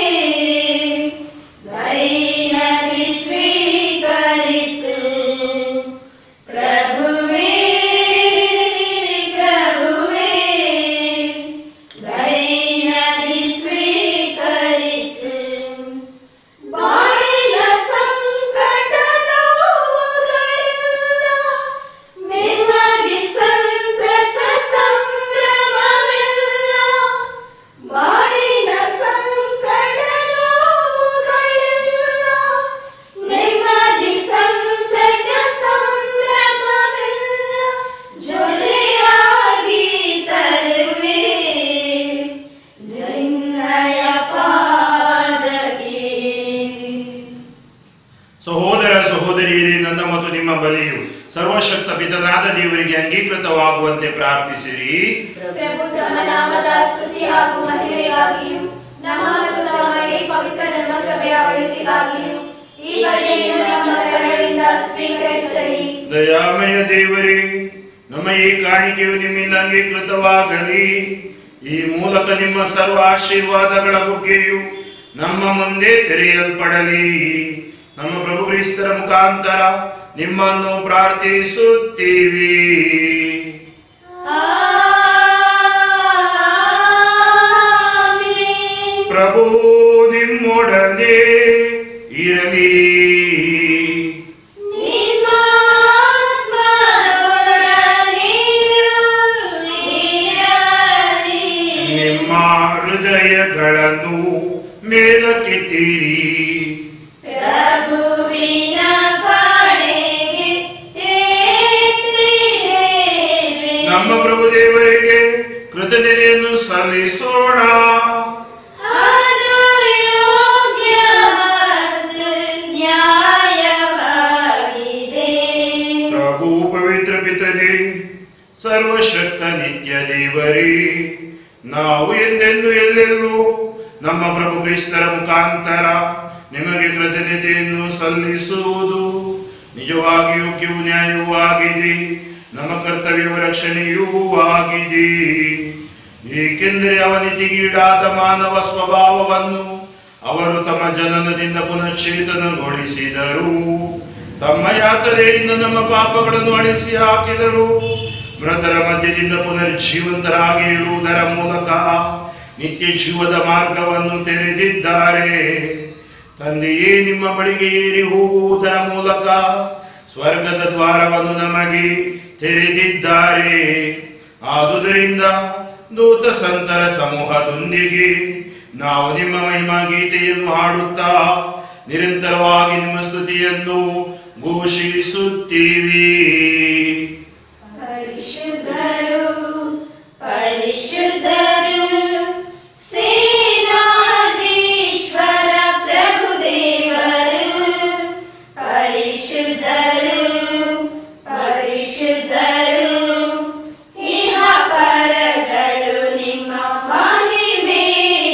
ದಯೆಯಲ್ಲಿ ಸ್ವೀಕರಿಸು. ಪ್ರಭುವೇ, ಪ್ರಭುವೇ, ದಯೆಯಲ್ಲಿ ಸ್ವೀಕರಿಸು. ಬಾಳಿನ ಸಂಕಟ ನೋವುಗಳೆಲ್ಲ ನೆಮ್ಮದಿ ಸಂತಸ ಸಂಭ್ರಮವೆಲ್ಲ. ಬಾಳಿನ ಸಂಕಟ ನೋವುಗಳೆಲ್ಲ ನೆಮ್ಮದಿ ಸಂತಸ ಸಂಭ್ರಮವೆಲ್ಲ ಜೊತೆಯಾಗಿ ತರುವೆ ನಿನ್ನಯ ಪಾದಕ್ಕೆ. ಸಹೋದರ ಸಹೋದರಿಯರೇ, ನನ್ನ ಮತ್ತು ನಿಮ್ಮ ಬಲಿಯು ಸರ್ವಶಕ್ತ ಪಿತನಾದ ದೇವರಿಗೆ ಅಂಗೀಕೃತವಾಗುವಂತೆ ಪ್ರಾರ್ಥಿಸಿರಿ. ಪ್ರಭು ತಮ್ಮ ನಾಮದ ಸ್ತುತಿ ಹಾಗೂ ಮಹಿಮೆಗಾಗಿಯೂ ನಮ್ಮ ಮತ್ತು ನಮ್ಮ ಇಡೀ ಪವಿತ್ರ ಧರ್ಮಸಭೆಯ ಒಳಿತಿಗಾಗಿಯೂ ಈ ಬಲಿಯನ್ನು ನಮ್ಮ ಕರಗಳಿಂದ ಸ್ವೀಕರಿಸಲಿ. ದಯಾಮಯ ದೇವರೇ, ನಮ್ಮ ಈ ಕಾಣಿಕೆಯು ನಿಮ್ಮಿಂದ ಅಂಗೀಕೃತವಾಗಲಿ. ಈ ಮೂಲಕ ನಿಮ್ಮ ಸರ್ವ ಆಶೀರ್ವಾದಗಳ ಬುಗ್ಗೆಯು ನಮ್ಮ ಮುಂದೆ ತೆರೆಯಲ್ಪಡಲಿ. ನಮ್ಮ ಪ್ರಭು ಕ್ರಿಸ್ತರ ಮುಖಾಂತರ ನಿಮ್ಮನ್ನು ಪ್ರಾರ್ಥಿಸುತ್ತೀವಿ. ಆಮೆನ್. ಪ್ರಭು ನಿಮ್ಮೊಡನೆ ಇರಲಿ. ನಿಮ್ಮ ಆತ್ಮದೊಡನೆಯೂ ಇರಲಿ. ನಿಮ್ಮ ಹೃದಯಗಳನ್ನು ಮೇಲಕ್ಕೆತ್ತಿರಿ. ಕೃತಜ್ಞತೆಯನ್ನು ಸಲ್ಲಿಸೋಣ. ಅದು ಯೋಗ್ಯ ಮತ್ತು ನ್ಯಾಯವಾಗಿದೆ. ಪ್ರಭು ಪವಿತ್ರ ಪಿತನೇ, ಸರ್ವಶಕ್ತ ನಿತ್ಯ ದೇವರೇ, ನಾವು ಎಂದೆಂದು ಎಲ್ಲೆಲ್ಲೂ ನಮ್ಮ ಪ್ರಭು ಕ್ರಿಸ್ತರ ಮುಖಾಂತರ ನಿಮಗೆ ಕೃತಜ್ಞತೆಯನ್ನು ಸಲ್ಲಿಸುವುದು ನಿಜವಾಗಿ ಯೋಗ್ಯವೂ ನ್ಯಾಯವೂ ಆಗಿದೆ, ನಮ್ಮ ಕರ್ತವ್ಯವ ರಕ್ಷಣೆಯೂ ಆಗಿದೆ. ಏಕೆಂದರೆ ಅವನಿತಿಗೀಡಾದ ಮಾನವ ಸ್ವಭಾವವನ್ನು ಅವರು ತಮ್ಮ ಜನನದಿಂದ ಪುನಶ್ಚೇತನಗೊಳಿಸಿದರು, ತಮ್ಮ ಯಾತನೆಯಿಂದ ನಮ್ಮ ಪಾಪಗಳನ್ನು ಅಳಿಸಿ ಹಾಕಿದರು, ಮೃತರ ಮಧ್ಯದಿಂದ ಪುನರ್ಜೀವಂತರಾಗಿ ಇಡುವುದರ ಮೂಲಕ ನಿತ್ಯ ಜೀವದ ಮಾರ್ಗವನ್ನು ತೆರೆದಿದ್ದಾರೆ. ತಂದೆಯೇ, ನಿಮ್ಮ ಬಳಿಗೆ ಏರಿ ಹೋಗುವುದರ ಮೂಲಕ ಸ್ವರ್ಗದ ದ್ವಾರವನ್ನು ನಮಗೆ ತೆರೆದಿದ್ದಾರೆ. ಆದುದರಿಂದ ದೂತ ಸಂತರ ಸಮೂಹದೊಂದಿಗೆ ನಾವು ನಿಮ್ಮ ಮಹಿಮಾ ಗೀತೆಯನ್ನು ಹಾಡುತ್ತಾ ನಿರಂತರವಾಗಿ ನಿಮ್ಮ ಸ್ತುತಿಯನ್ನು ಘೋಷಿಸುತ್ತೀವಿ. ಪರಿಶುದ್ಧರು ಪರಿಶುದ್ಧರು ಸೇನಾಧೀಶ್ವರ ಪ್ರಭುದೇವರು, ಪರಿಶುದ್ಧರು ಪರಿಶುದ್ಧರು, ಇಹ ಪರಗಳು ನಿಮ್ಮ ಮಹಿಮೆಯಿಂದ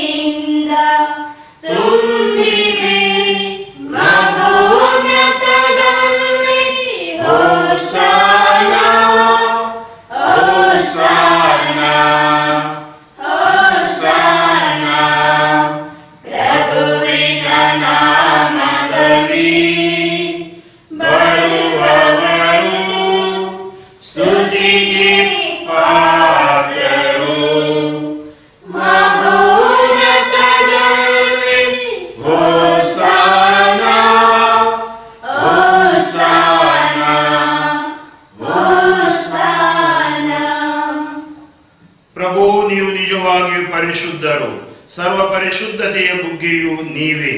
ತುಂಬಿವೆ. ಮಹೋನ್ನತದಲ್ಲಿ ಹೋಸನ್ನ ಹೋಸನ್ನ ಹೋಸನ್ನ, ಪ್ರಭುವಿನ ನಾಮದಲ್ಲಿ ಬರುವವರು ಸ್ತುತಿಗೆ ಪಾತ್ರರು. ಮಹೋನ್ನತದಲ್ಲಿ ಹೋಸನ್ನ ಹೋಸನ್ನ ಹೋಸನ್ನ. ಪ್ರಭು, ನೀವು ನಿಜವಾಗಿಯೂ ಪರಿಶುದ್ಧರು, ಸರ್ವ ಪರಿಶುದ್ಧತೆಯ ಬುಗ್ಗೆಯು ನೀವೇ.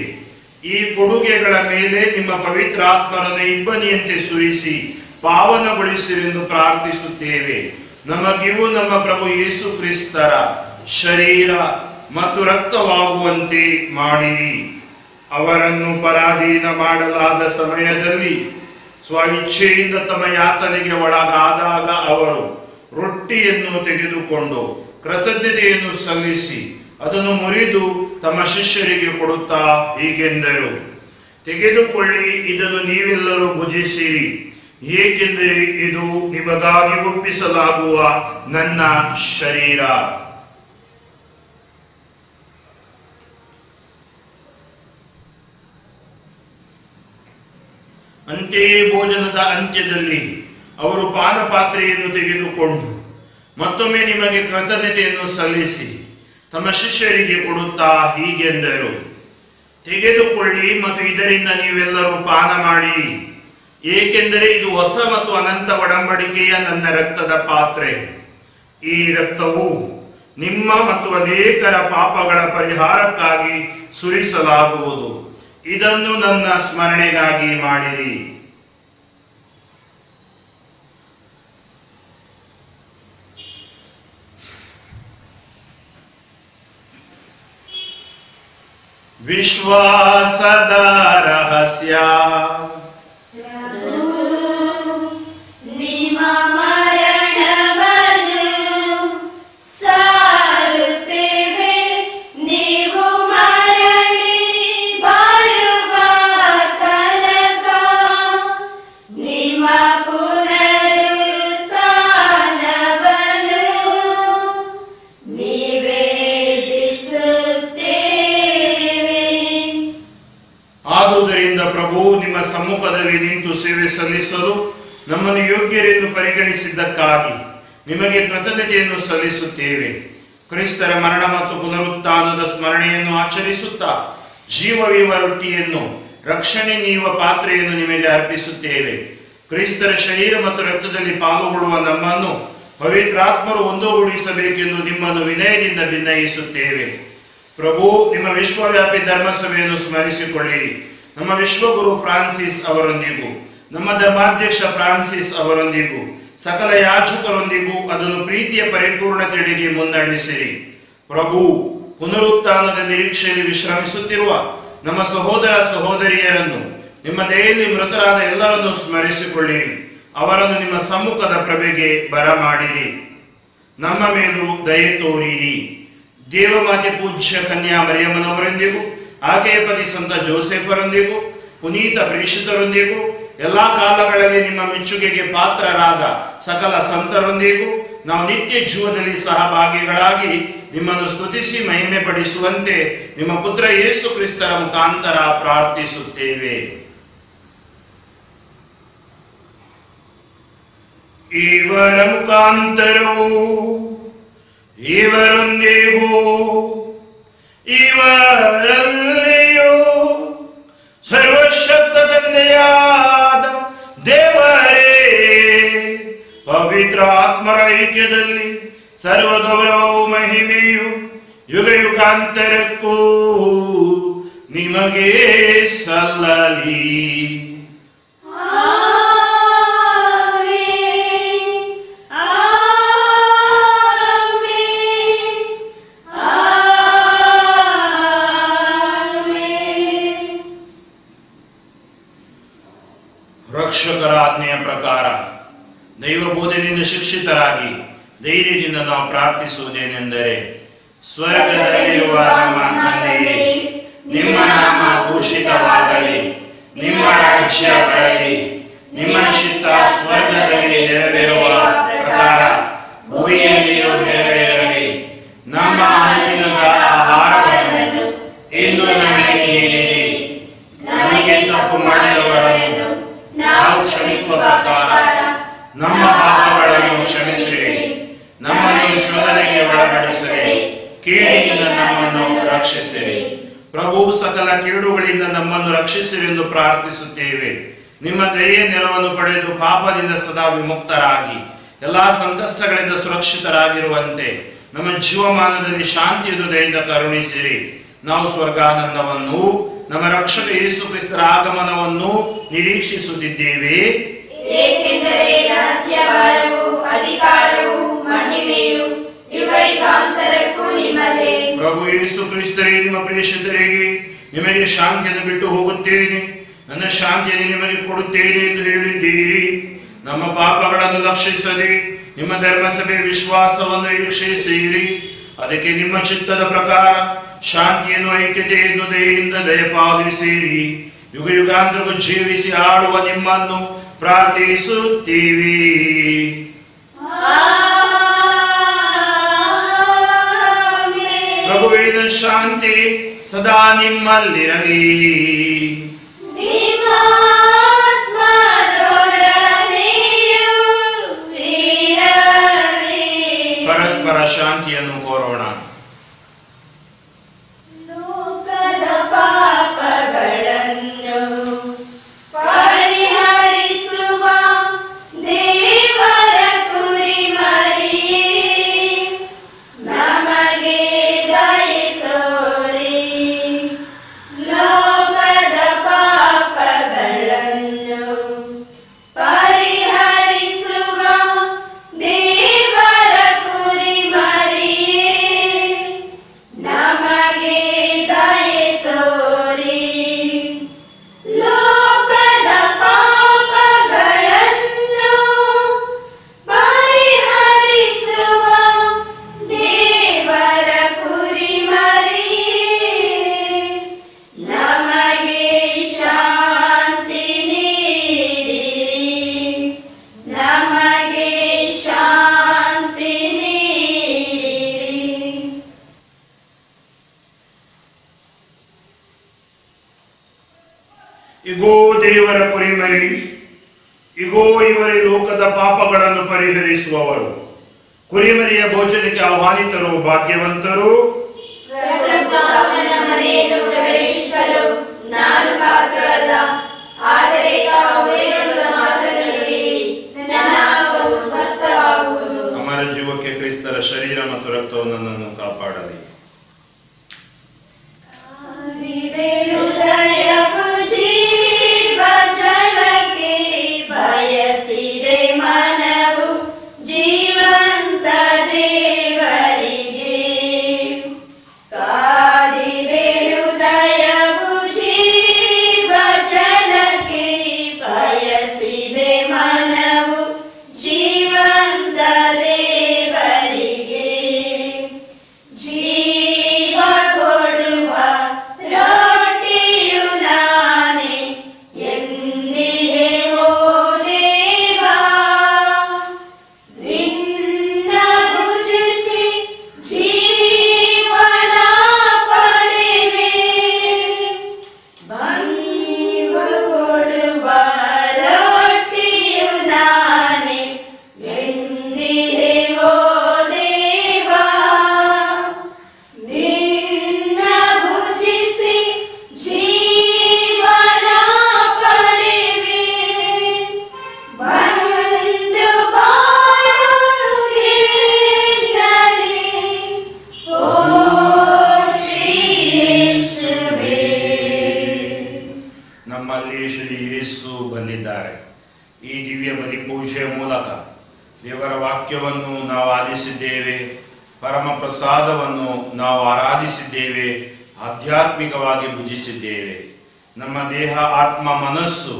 ಈ ಕೊಡುಗೆಗಳ ಮೇಲೆ ನಿಮ್ಮ ಪವಿತ್ರ ಆತ್ಮರನ್ನು ಇಬ್ಬನಿಯಂತೆ ಸುರಿಸಿ ಪಾವನಗೊಳಿಸಿರೆಂದು ಪ್ರಾರ್ಥಿಸುತ್ತೇವೆ. ನಮಗಿವು ನಮ್ಮ ಪ್ರಭು ಯೇಸು ಕ್ರಿಸ್ತರ ಶರೀರ ಮತ್ತು ರಕ್ತವಾಗುವಂತೆ ಮಾಡಿರಿ. ಅವರನ್ನು ಪರಾಧೀನ ಮಾಡಲಾದ ಸಮಯದಲ್ಲಿ ಸ್ವಇಚ್ಛೆಯಿಂದ ತಮ್ಮ ಯಾತನೆಗೆ ಒಳಗಾದಾಗ ಅವರು ರೊಟ್ಟಿಯನ್ನು ತೆಗೆದುಕೊಂಡು ಕೃತಜ್ಞತೆಯನ್ನು ಸಲ್ಲಿಸಿ ಅದನ್ನು ಮುರಿದು ತಮ್ಮ ಶಿಷ್ಯರಿಗೆ ಕೊಡುತ್ತಾ ಹೀಗೆಂದರು, ತೆಗೆದುಕೊಳ್ಳಿ, ಇದನ್ನು ನೀವೆಲ್ಲರೂ ಭುಜಿಸಿರಿ, ಏಕೆಂದರೆ ಇದು ನಿಮಗಾಗಿ ಒಪ್ಪಿಸಲಾಗುವ ನನ್ನ ಶರೀರ. ಅಂತೆಯೇ ಭೋಜನದ ಅಂತ್ಯದಲ್ಲಿ ಅವರು ಪಾನಪಾತ್ರೆಯನ್ನು ತೆಗೆದುಕೊಂಡು ಮತ್ತೊಮ್ಮೆ ನಿಮಗೆ ಕೃತಜ್ಞತೆಯನ್ನು ಸಲ್ಲಿಸಿ ತಮ್ಮ ಶಿಷ್ಯರಿಗೆ ಕೊಡುತ್ತಾ ಹೀಗೆಂದರು, ತೆಗೆದುಕೊಳ್ಳಿ ಮತ್ತು ಇದರಿಂದ ನೀವೆಲ್ಲರೂ ಪಾನ ಮಾಡಿ, ಏಕೆಂದರೆ ಇದು ಹೊಸ ಮತ್ತು ಅನಂತ ಒಡಂಬಡಿಕೆಯ ನನ್ನ ರಕ್ತದ ಪಾತ್ರೆ. ಈ ರಕ್ತವು ನಿಮ್ಮ ಮತ್ತು ಅನೇಕರ ಪಾಪಗಳ ಪರಿಹಾರಕ್ಕಾಗಿ ಸುರಿಸಲಾಗುವುದು. ಇದನ್ನು ನನ್ನ ಸ್ಮರಣೆಗಾಗಿ ಮಾಡಿರಿ. ವಿಶ್ವಾಸದ ರಹಸ್ಯ. ನಿಮ್ಮ ಮರಣವನ್ನು ಸಾರುತ್ತೇವೆ, ನೀವು ಮರಳಿ ಬರುವ ತನಕ ನಿಮ್ಮ ಪುನರುತ್ಥಾನವನ್ನು ನಿವೇದಿಸುತ್ತೇವೆ. ಆದುದರಿಂದ ಪ್ರಭು, ನಿಮ್ಮ ಸಮ್ಮುಖದಲ್ಲಿ ನಿಂತು ಸೇವೆ ಸಲ್ಲಿಸಲು ನಮ್ಮನ್ನು ಯೋಗ್ಯರೆಂದು ಪರಿಗಣಿಸಿದ್ದಕ್ಕಾಗಿ ನಿಮಗೆ ಕೃತಜ್ಞತೆಯನ್ನು ಸಲ್ಲಿಸುತ್ತೇವೆ. ಕ್ರಿಸ್ತರ ಮರಣ ಮತ್ತು ಪುನರುತ್ಥಾನದ ಸ್ಮರಣೆಯನ್ನು ಆಚರಿಸುತ್ತಾ ಜೀವವಿವ ರೊಟ್ಟಿಯನ್ನು, ರಕ್ಷಣೆ ನೀಡುವ ಪಾತ್ರೆಯನ್ನು ನಿಮಗೆ ಅರ್ಪಿಸುತ್ತೇವೆ. ಕ್ರಿಸ್ತರ ಶರೀರ ಮತ್ತು ರಕ್ತದಲ್ಲಿ ಪಾಲುಗೊಳ್ಳುವ ನಮ್ಮನ್ನು ಪವಿತ್ರಾತ್ಮರು ಒಂದುಗೂಡಿಸಬೇಕೆಂದು ನಿಮ್ಮನ್ನು ವಿನಯದಿಂದ ಭಿನ್ನಯಿಸುತ್ತೇವೆ. ಪ್ರಭು, ನಿಮ್ಮ ವಿಶ್ವವ್ಯಾಪಿ ಧರ್ಮಸಭೆಯನ್ನು ಸ್ಮರಿಸಿಕೊಳ್ಳಿರಿ. ನಮ್ಮ ವಿಶ್ವಗುರು ಫ್ರಾನ್ಸಿಸ್ ಅವರೊಂದಿಗೂ, ನಮ್ಮ ಧರ್ಮಾಧ್ಯಕ್ಷ ಫ್ರಾನ್ಸಿಸ್ ಅವರೊಂದಿಗೂ, ಸಕಲ ಯಾಜಕರೊಂದಿಗೂ ಅದನ್ನು ಪ್ರೀತಿಯ ಪರಿಪೂರ್ಣತೆಡೆಗೆ ಮುನ್ನಡೆಸಿರಿ. ಪ್ರಭು, ಪುನರುತ್ಥಾನದ ನಿರೀಕ್ಷೆಯಲ್ಲಿ ವಿಶ್ರಮಿಸುತ್ತಿರುವ ನಮ್ಮ ಸಹೋದರ ಸಹೋದರಿಯರನ್ನು, ನಿಮ್ಮ ದಯೆಯಲ್ಲಿ ಮೃತರಾದ ಎಲ್ಲರನ್ನು ಸ್ಮರಿಸಿಕೊಳ್ಳಿರಿ. ಅವರನ್ನು ನಿಮ್ಮ ಸಮ್ಮುಖದ ಪ್ರಭೆಗೆ ಬರಮಾಡಿರಿ. ನಮ್ಮ ಮೇಲೂ ದಯೆ ತೋರಿರಿ. ದೇವಮಾತೆ ಪೂಜ್ಯ ಕನ್ಯಾ ಮರಿಯಮ್ಮನವರೊಂದಿಗೂ, ಆಕೆಯ ಪತಿ ಸಂತ ಜೋಸೆಫರೊಂದಿಗೂ, ಪುನೀತ ಪ್ರೇಷಿತರೊಂದಿಗೂ, ಎಲ್ಲಾ ಕಾಲಗಳಲ್ಲಿ ನಿಮ್ಮ ಮೆಚ್ಚುಗೆಗೆ ಪಾತ್ರರಾದ ಸಕಲ ಸಂತರೊಂದಿಗೂ ನಾವು ನಿತ್ಯ ಜೀವನದಲ್ಲಿ ಸಹಭಾಗಿಗಳಾಗಿ ನಿಮ್ಮನ್ನು ಸ್ತುತಿಸಿ ಮಹಿಮೆ ಪಡಿಸುವಂತೆ ನಿಮ್ಮ ಪುತ್ರ ಯೇಸು ಕ್ರಿಸ್ತರ ಮುಖಾಂತರ ಪ್ರಾರ್ಥಿಸುತ್ತೇವೆ. ಇವರ ಮುಖಾಂತರವೂ ಇವರೊಂದಿಗೂ ಇವರಲ್ಲಿಯೂ ಸರ್ವಶಕ್ತ ತಂದೆಯಾದ ದೇವರೇ, ಪವಿತ್ರ ಆತ್ಮರ ಐಕ್ಯದಲ್ಲಿ ಸರ್ವ ಗೌರವವು ಮಹಿಮೆಯು ಯುಗ ಯುಗಾಂತರಕ್ಕೂ ನಿಮಗೆ ಸಲ್ಲಲಿ. ರಕ್ಷಕರ ಆಜ್ಞೆಯ ಪ್ರಕಾರ ದೈವ ಬೋಧನೆಯಿಂದ ಶಿಕ್ಷಿತರಾಗಿ ಧೈರ್ಯದಿಂದ ನಾವು ಪ್ರಾರ್ಥಿಸುವುದೇನೆಂದರೆ, ಸ್ವರ್ಗದಲ್ಲಿರುವ ನಮ್ಮ ತಂದೆಯೇ, ನಿಮ್ಮ ನಾಮ ಭೂಷಿತವಾಗಲಿ, ನಿಮ್ಮ ರಾಜ್ಯ ಬರಲಿ, ನಿಮ್ಮ ಚಿತ್ತ ಸ್ವರ್ಗದಲ್ಲಿ ನೆರವೇರುವ ಪ್ರಕಾರ ಭೂಮಿಯಲ್ಲಿಯೂ ನೆರವೇರಲಿ. ನಮ್ಮ ಅನುದಿನದ ಆಹಾರವನ್ನು ಇಂದು ನಮಗೆ ನೀಡಿರಿ. ನಮಗೆ ತಪ್ಪು ಮಾಡಿದವರನ್ನು ನಾವು ಕ್ಷಮಿಸುವ ಪ್ರಕಾರ ನಮ್ಮ ಪಾಪಗಳನ್ನು ಕ್ಷಮಿಸಿರಿ. ನಮ್ಮನ್ನು ಶೋಧನೆಗೆ ಒಳಪಡಿಸಿರಿ, ಕೇಡಿನಿಂದ ನಮ್ಮನ್ನು ರಕ್ಷಿಸಿರಿ. ಪ್ರಭು, ಸಕಲ ಕೇಡುಗಳಿಂದ ನಮ್ಮನ್ನು ರಕ್ಷಿಸಿರೆಂದು ಪ್ರಾರ್ಥಿಸುತ್ತೇವೆ. ನಿಮ್ಮ ದಯೆಯ ನೆರವನ್ನು ಪಡೆದು ಪಾಪದಿಂದ ಸದಾ ವಿಮುಕ್ತರಾಗಿ ಎಲ್ಲಾ ಸಂಕಷ್ಟಗಳಿಂದ ಸುರಕ್ಷಿತರಾಗಿರುವಂತೆ ನಮ್ಮ ಜೀವಮಾನದಲ್ಲಿ ಶಾಂತಿಯನ್ನು ದಯೆಯಿಂದ ಕರುಣಿಸಿರಿ. ನಾವು ಸ್ವರ್ಗಾನಂದವನ್ನು, ನಮ್ಮ ರಕ್ಷಕ ಯೇಸು ಕ್ರಿಸ್ತರ ಆಗಮನವನ್ನು ನಿರೀಕ್ಷಿಸುತ್ತಿದ್ದೇವೆ. ಏಕೆಂದರೆ ರಾಜ್ಯಭಾರವು, ಅಧಿಕಾರವು, ಮಹಿಮೆಯು ಯುಗ ಯುಗಾಂತರಕ್ಕೂ ನಿಮ್ಮದೇ. ಪ್ರಭು ಯೇಸು ಕ್ರಿಸ್ತರೇ, ನಿಮ್ಮ ಪ್ರೇಷಿತರಿಗೆ ನಿಮಗೆ ಶಾಂತಿಯನ್ನು ಬಿಟ್ಟು ಹೋಗುತ್ತೇನೆ, ನನ್ನ ಶಾಂತಿಯನ್ನು ನಿಮಗೆ ಕೊಡುತ್ತೇನೆ ಎಂದು ಹೇಳಿದ್ದೀರಿ. ನಮ್ಮ ಪಾಪಗಳನ್ನು ಲಕ್ಷಿಸದೆ ನಿಮ್ಮ ಧರ್ಮಸಭೆ ವಿಶ್ವಾಸವನ್ನು ನಿರೀಕ್ಷಿಸಿರಿ. ಅದಕ್ಕೆ ನಿಮ್ಮ ಚಿತ್ತದ ಪ್ರಕಾರ ಶಾಂತಿಯನ್ನು, ಐಕ್ಯತೆಯನ್ನು ದಯೆಯಿಂದ ದಯಪಾಲಿಸಿರಿ. ಯುಗ ಯುಗಾಂತರಕ್ಕೂ ಜೀವಿಸಿ ಆಡುವ ನಿಮ್ಮನ್ನು ಪ್ರಾರ್ಥಿಸುತ್ತೀವಿ. ಪ್ರಭುವಿನ ಶಾಂತಿ ಸದಾ ನಿಮ್ಮಲ್ಲಿರಲಿ. ಪರಸ್ಪರ ಶಾಂತಿಯನ್ನು ಕೋರೋಣ. ಲೋಕದ ಪಾಪಗಳನ್ನು ಪರಿಹರಿಸುವ ದೇವರ ಕುರಿಮರಿಯೇ, ನಮಗೆ ದಯೆ ತೋರಿ. ಲೋಕದ ಪಾಪಗಳನ್ನು ಪರಿಹರಿಸುವ ದೇವರ ಕುರಿಮರಿಯೇ, ನಮಗೆ ದಯೆ ತೋರಿ. ಲೋಕದ ಪಾಪಗಳನ್ನು ಪರಿಹರಿಸುವ ದೇವರ ಕುರಿಮರಿಯೇ, ನಮಗೆ ಶಾಂತಿ ನೀಡಿರಿ. ನಮಗೆ ಶಾಂತಿ ನೀಡಿರಿ. ಇಗೋ ದೇವರ ಕುರಿಮರಿ, ಇಗೋ ಇವರೇ ಲೋಕದ ಪಾಪಗಳನ್ನು ಪರಿಹರಿಸುವವರು. ಕುರಿಮರಿಯ ಭೋಜನಕ್ಕೆ ಆಹ್ವಾನಿತರು ಭಾಗ್ಯವಂತರು. ಪ್ರಭು, ಅವನ ಮನೆಯನ್ನು ಪ್ರವೇಶಿಸಲು ನಾನು ಪಾತ್ರಳಲ್ಲ, ಆದರೆ ತಾವು ಹೇಳುವ ಮಾತನ್ನು ನುಡಿಯಿರಿ, ನನ್ನ ಆತ್ಮವು ಸ್ವಸ್ಥವಾಗುವುದು. ಅಮರ ಜೀವಕ್ಕೆ ಕ್ರಿಸ್ತರ ಶರೀರ ಮತ್ತು ರಕ್ತವು ನನ್ನನ್ನು ಕಾಪಾಡಲಿ. ಹೃದಯವು ಜೀವ ಜಲಕ್ಕೆ ಬಯಸಿದೆ, ಮನವು ಮಾಡಿದ್ದಾರೆ. ಈ ದಿವ್ಯ ಬಲಿ ಪೂಜೆಯ ಮೂಲಕ ದೇವರ ವಾಕ್ಯವನ್ನು ನಾವು ಆಲಿಸಿದ್ದೇವೆ, ಪರಮ ಪ್ರಸಾದವನ್ನು ನಾವು ಆರಾಧಿಸಿದ್ದೇವೆ, ಆಧ್ಯಾತ್ಮಿಕವಾಗಿ ಭುಜಿಸಿದ್ದೇವೆ. ನಮ್ಮ ದೇಹ, ಆತ್ಮ, ಮನಸ್ಸು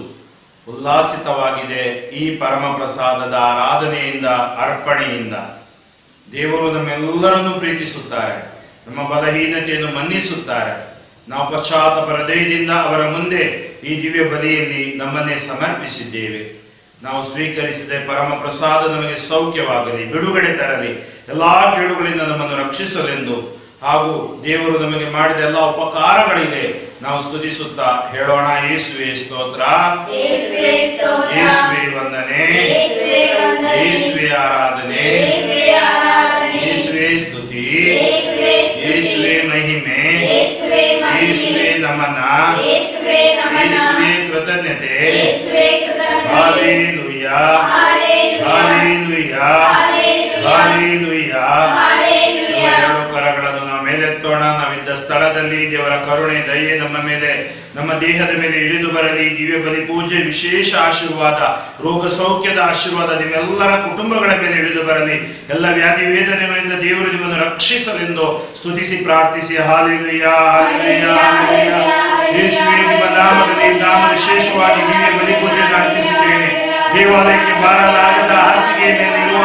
ಉಲ್ಲಾಸಿತವಾಗಿದೆ ಈ ಪರಮ ಪ್ರಸಾದದ ಆರಾಧನೆಯಿಂದ, ಅರ್ಪಣೆಯಿಂದ. ದೇವರು ನಮ್ಮೆಲ್ಲರನ್ನು ಪ್ರೀತಿಸುತ್ತಾರೆ, ನಮ್ಮ ಬಲಹೀನತೆಯನ್ನು ಮನ್ನಿಸುತ್ತಾರೆ. ನಾವು ಪಶ್ಚಾತ್ತಾಪ ಹೃದಯದಿಂದ ಅವರ ಮುಂದೆ ಈ ದಿವ್ಯ ಬಲಿಯಲ್ಲಿ ನಮ್ಮನ್ನೇ ಸಮರ್ಪಿಸಿದ್ದೇವೆ. ನಾವು ಸ್ವೀಕರಿಸಿದ ಪರಮ ಪ್ರಸಾದ ನಮಗೆ ಸೌಖ್ಯವಾಗಲಿ, ಬಿಡುಗಡೆ ತರಲಿ, ಎಲ್ಲಾ ಕೇಡುಗಳಿಂದ ನಮ್ಮನ್ನು ರಕ್ಷಿಸಲೆಂದು ಹಾಗೂ ದೇವರು ನಮಗೆ ಮಾಡಿದ ಎಲ್ಲ ಉಪಕಾರಗಳಿಗೆ ನಾವು ಸ್ತುತಿಸುತ್ತಾ ಹೇಳೋಣ: ಯೇಸುವೆ ಸ್ತೋತ್ರ, ಯೇಸುವೆ ವಂದನೆ, ಯೇಸುವೆ ಆರಾಧನೆ, ಯೇಸುವೆ ಸ್ತುತಿ, ಯೇಸುವೆ ಮಹಿಮೆ, ಯೇಸುವೆ ನಮನ, ಯೇಸುವೆ ಕೃತಜ್ಞತೆ. Hallelujah, hallelujah, hallelujah. ಎರಡು ಕರಗಳನ್ನು ನಾವು ಮೇಲೆತ್ತೋಣ. ನಾವಿದ್ದ ಸ್ಥಳದಲ್ಲಿ ದೇವರ ಕರುಣೆ, ದಯೆ ನಮ್ಮ ಮೇಲೆ, ನಮ್ಮ ದೇಹದ ಮೇಲೆ ಇಳಿದು ಬರಲಿ. ದಿವ್ಯ ಬಲಿ ಪೂಜೆ ವಿಶೇಷ ಆಶೀರ್ವಾದ, ರೋಗ ಸೌಖ್ಯದ ಆಶೀರ್ವಾದ ನಿಮ್ಮೆಲ್ಲರ ಕುಟುಂಬಗಳ ಮೇಲೆ ಇಳಿದು ಬರಲಿ. ಎಲ್ಲ ವ್ಯಾಧಿ ವೇದನೆಗಳಿಂದ ದೇವರು ನಿಮ್ಮನ್ನು ರಕ್ಷಿಸಲೆಂದು ಸ್ತುತಿಸಿ ಪ್ರಾರ್ಥಿಸಿ. Hallelujah, hallelujah, hallelujah. ಯೇಸುವೇ, ನಿಮ್ಮ ನಾಮದಲ್ಲಿ ನಾನು ವಿಶೇಷವಾಗಿ ದಿವ್ಯ ಬಲಿ ಪೂಜೆಯನ್ನು ಅರ್ಪಿಸಿದ್ದೇನೆ. ದೇವಾಲಯಕ್ಕೆ ಬಾರಲಾಗದ ಹಾಸಿಗೆ ಮೇಲೆ ಇರುವ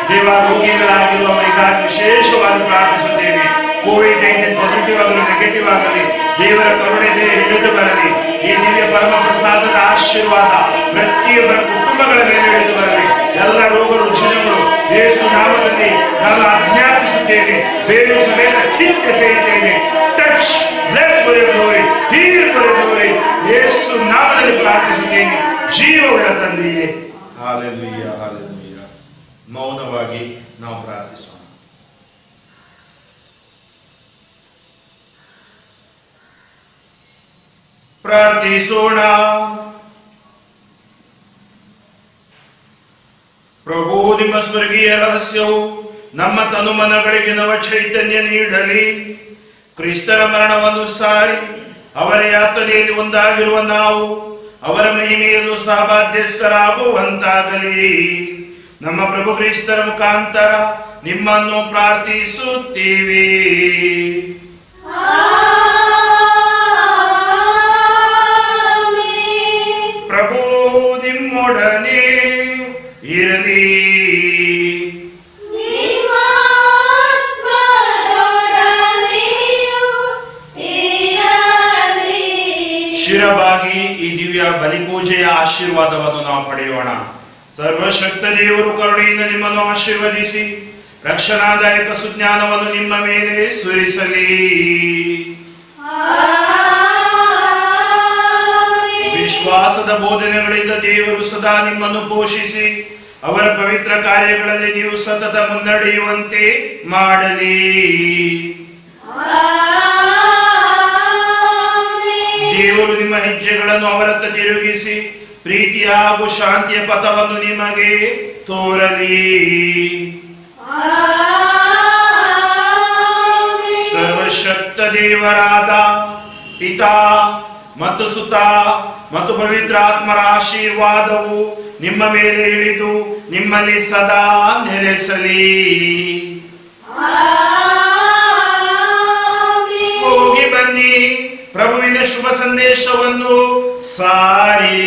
ದೇವರೋಗಿಗಳಾಗಿರುವವರಿಗಾಗಿ ವಿಶೇಷವಾಗಿ ಪ್ರಾರ್ಥಿಸುತ್ತೇನೆ. ಕೋವಿಡ್-19 ಪಾಸಿಟಿವ್ ಆಗಲಿ ನೆಗೆಟಿವ್ ಆಗಲಿ ದೇವರ ಕರುಣೆ ಹಿಡಿದು ಬರಲಿ. ಈ ದಿವ್ಯ ಪರಮ ಪ್ರಸಾದದ ಆಶೀರ್ವಾದ ಪ್ರತಿಯೊಬ್ಬರ ಕುಟುಂಬಗಳ ಮೇಲೆ ಇಳಿದು ಬರಲಿ. ಎಲ್ಲ ರೋಗ ರುಜಿನಗಳು ಯೇಸು ನಾಮದಲ್ಲಿ ನಾನು ಆಜ್ಞಾಪಿಸುತ್ತೇನೆ. ಬೇರು ಸಮೇತ ಕಿತ್ತು ಎಸೆಯುತ್ತೇನೆ. Touch, bless for your glory, heal for your glory. ಯೇಸು ನಾಮದಲ್ಲಿ ಪ್ರಾರ್ಥಿಸುತ್ತೇನೆ, ಜೀವವುಳ್ಳ ತಂದೆಯೇ. ಹಾಲೆಲೂಯಾ, ಹಾಲೆಲೂಯಾ. ಮೌನವಾಗಿ ನಾವು ಪ್ರಾರ್ಥಿಸೋಣ. ಪ್ರಾರ್ಥಿಸೋಣ. ಪ್ರಭು, ನಿಮ್ಮ ಸ್ವರ್ಗೀಯ ರಹಸ್ಯವು ನಮ್ಮ ತನುಮನಗಳಿಗೆ ನವ ಚೈತನ್ಯ ನೀಡಲಿ. ಕ್ರಿಸ್ತರ ಮರಣವನ್ನು ಸಾರಿ ಅವರ ಯಾತನೆಯಲ್ಲಿ ಒಂದಾಗಿರುವ ನಾವು ಅವರ ಮಹಿಮೆಯನ್ನು ಸಹಬಾಧ್ಯಸ್ಥರಾಗುವಂತಾಗಲಿ. ನಮ್ಮ ಪ್ರಭು ಕ್ರಿಸ್ತರ ಮುಖಾಂತರ ನಿಮ್ಮನ್ನು ಪ್ರಾರ್ಥಿಸುತ್ತೀವಿ. ಪ್ರಭು ನಿಮ್ಮೊಡನೆ ಇರಲಿ. ಶಿರವಾಗಿ ಈ ದಿವ್ಯ ಬಲಿಪೂಜೆಯ ಆಶೀರ್ವಾದವನ್ನು ನಾವು ಪಡೆಯೋಣ. ಸರ್ವಶಕ್ತ ದೇವರು ಕರುಣೆಯಿಂದ ನಿಮ್ಮನ್ನು ಆಶೀರ್ವದಿಸಿ ರಕ್ಷಣಾದಾಯಕ ಸುಜ್ಞಾನವನ್ನು ನಿಮ್ಮ ಮೇಲೆ ಸುರಿಸಲಿ. ವಿಶ್ವಾಸದ ಬೋಧನೆಗಳಿಂದ ದೇವರು ಸದಾ ನಿಮ್ಮನ್ನು ಪೋಷಿಸಿ ಅವರ ಪವಿತ್ರ ಕಾರ್ಯಗಳಲ್ಲಿ ನೀವು ಸತತ ಮುನ್ನಡೆಯುವಂತೆ ಮಾಡಲಿ. ದೇವರು ನಿಮ್ಮ ಹೆಜ್ಜೆಗಳನ್ನು ಅವರತ್ತ ತಿರುಗಿಸಿ ಪ್ರೀತಿ ಹಾಗೂ ಶಾಂತಿಯ ಪಥವನ್ನು ನಿಮಗೆ ತೋರಲಿ. ಸರ್ವಶಕ್ತ ದೇವರಾದ ಪಿತಾ ಮತ್ತು ಸುತ ಮತ್ತು ಪವಿತ್ರಾತ್ಮರ ಆಶೀರ್ವಾದವು ನಿಮ್ಮ ಮೇಲೆ ಇಳಿದು ನಿಮ್ಮಲ್ಲಿ ಸದಾ ನೆಲೆಸಲಿ. ಹೋಗಿ ಬನ್ನಿ, ಪ್ರಭುವಿನ ಶುಭ ಸಂದೇಶವನ್ನು ಸಾರಿ.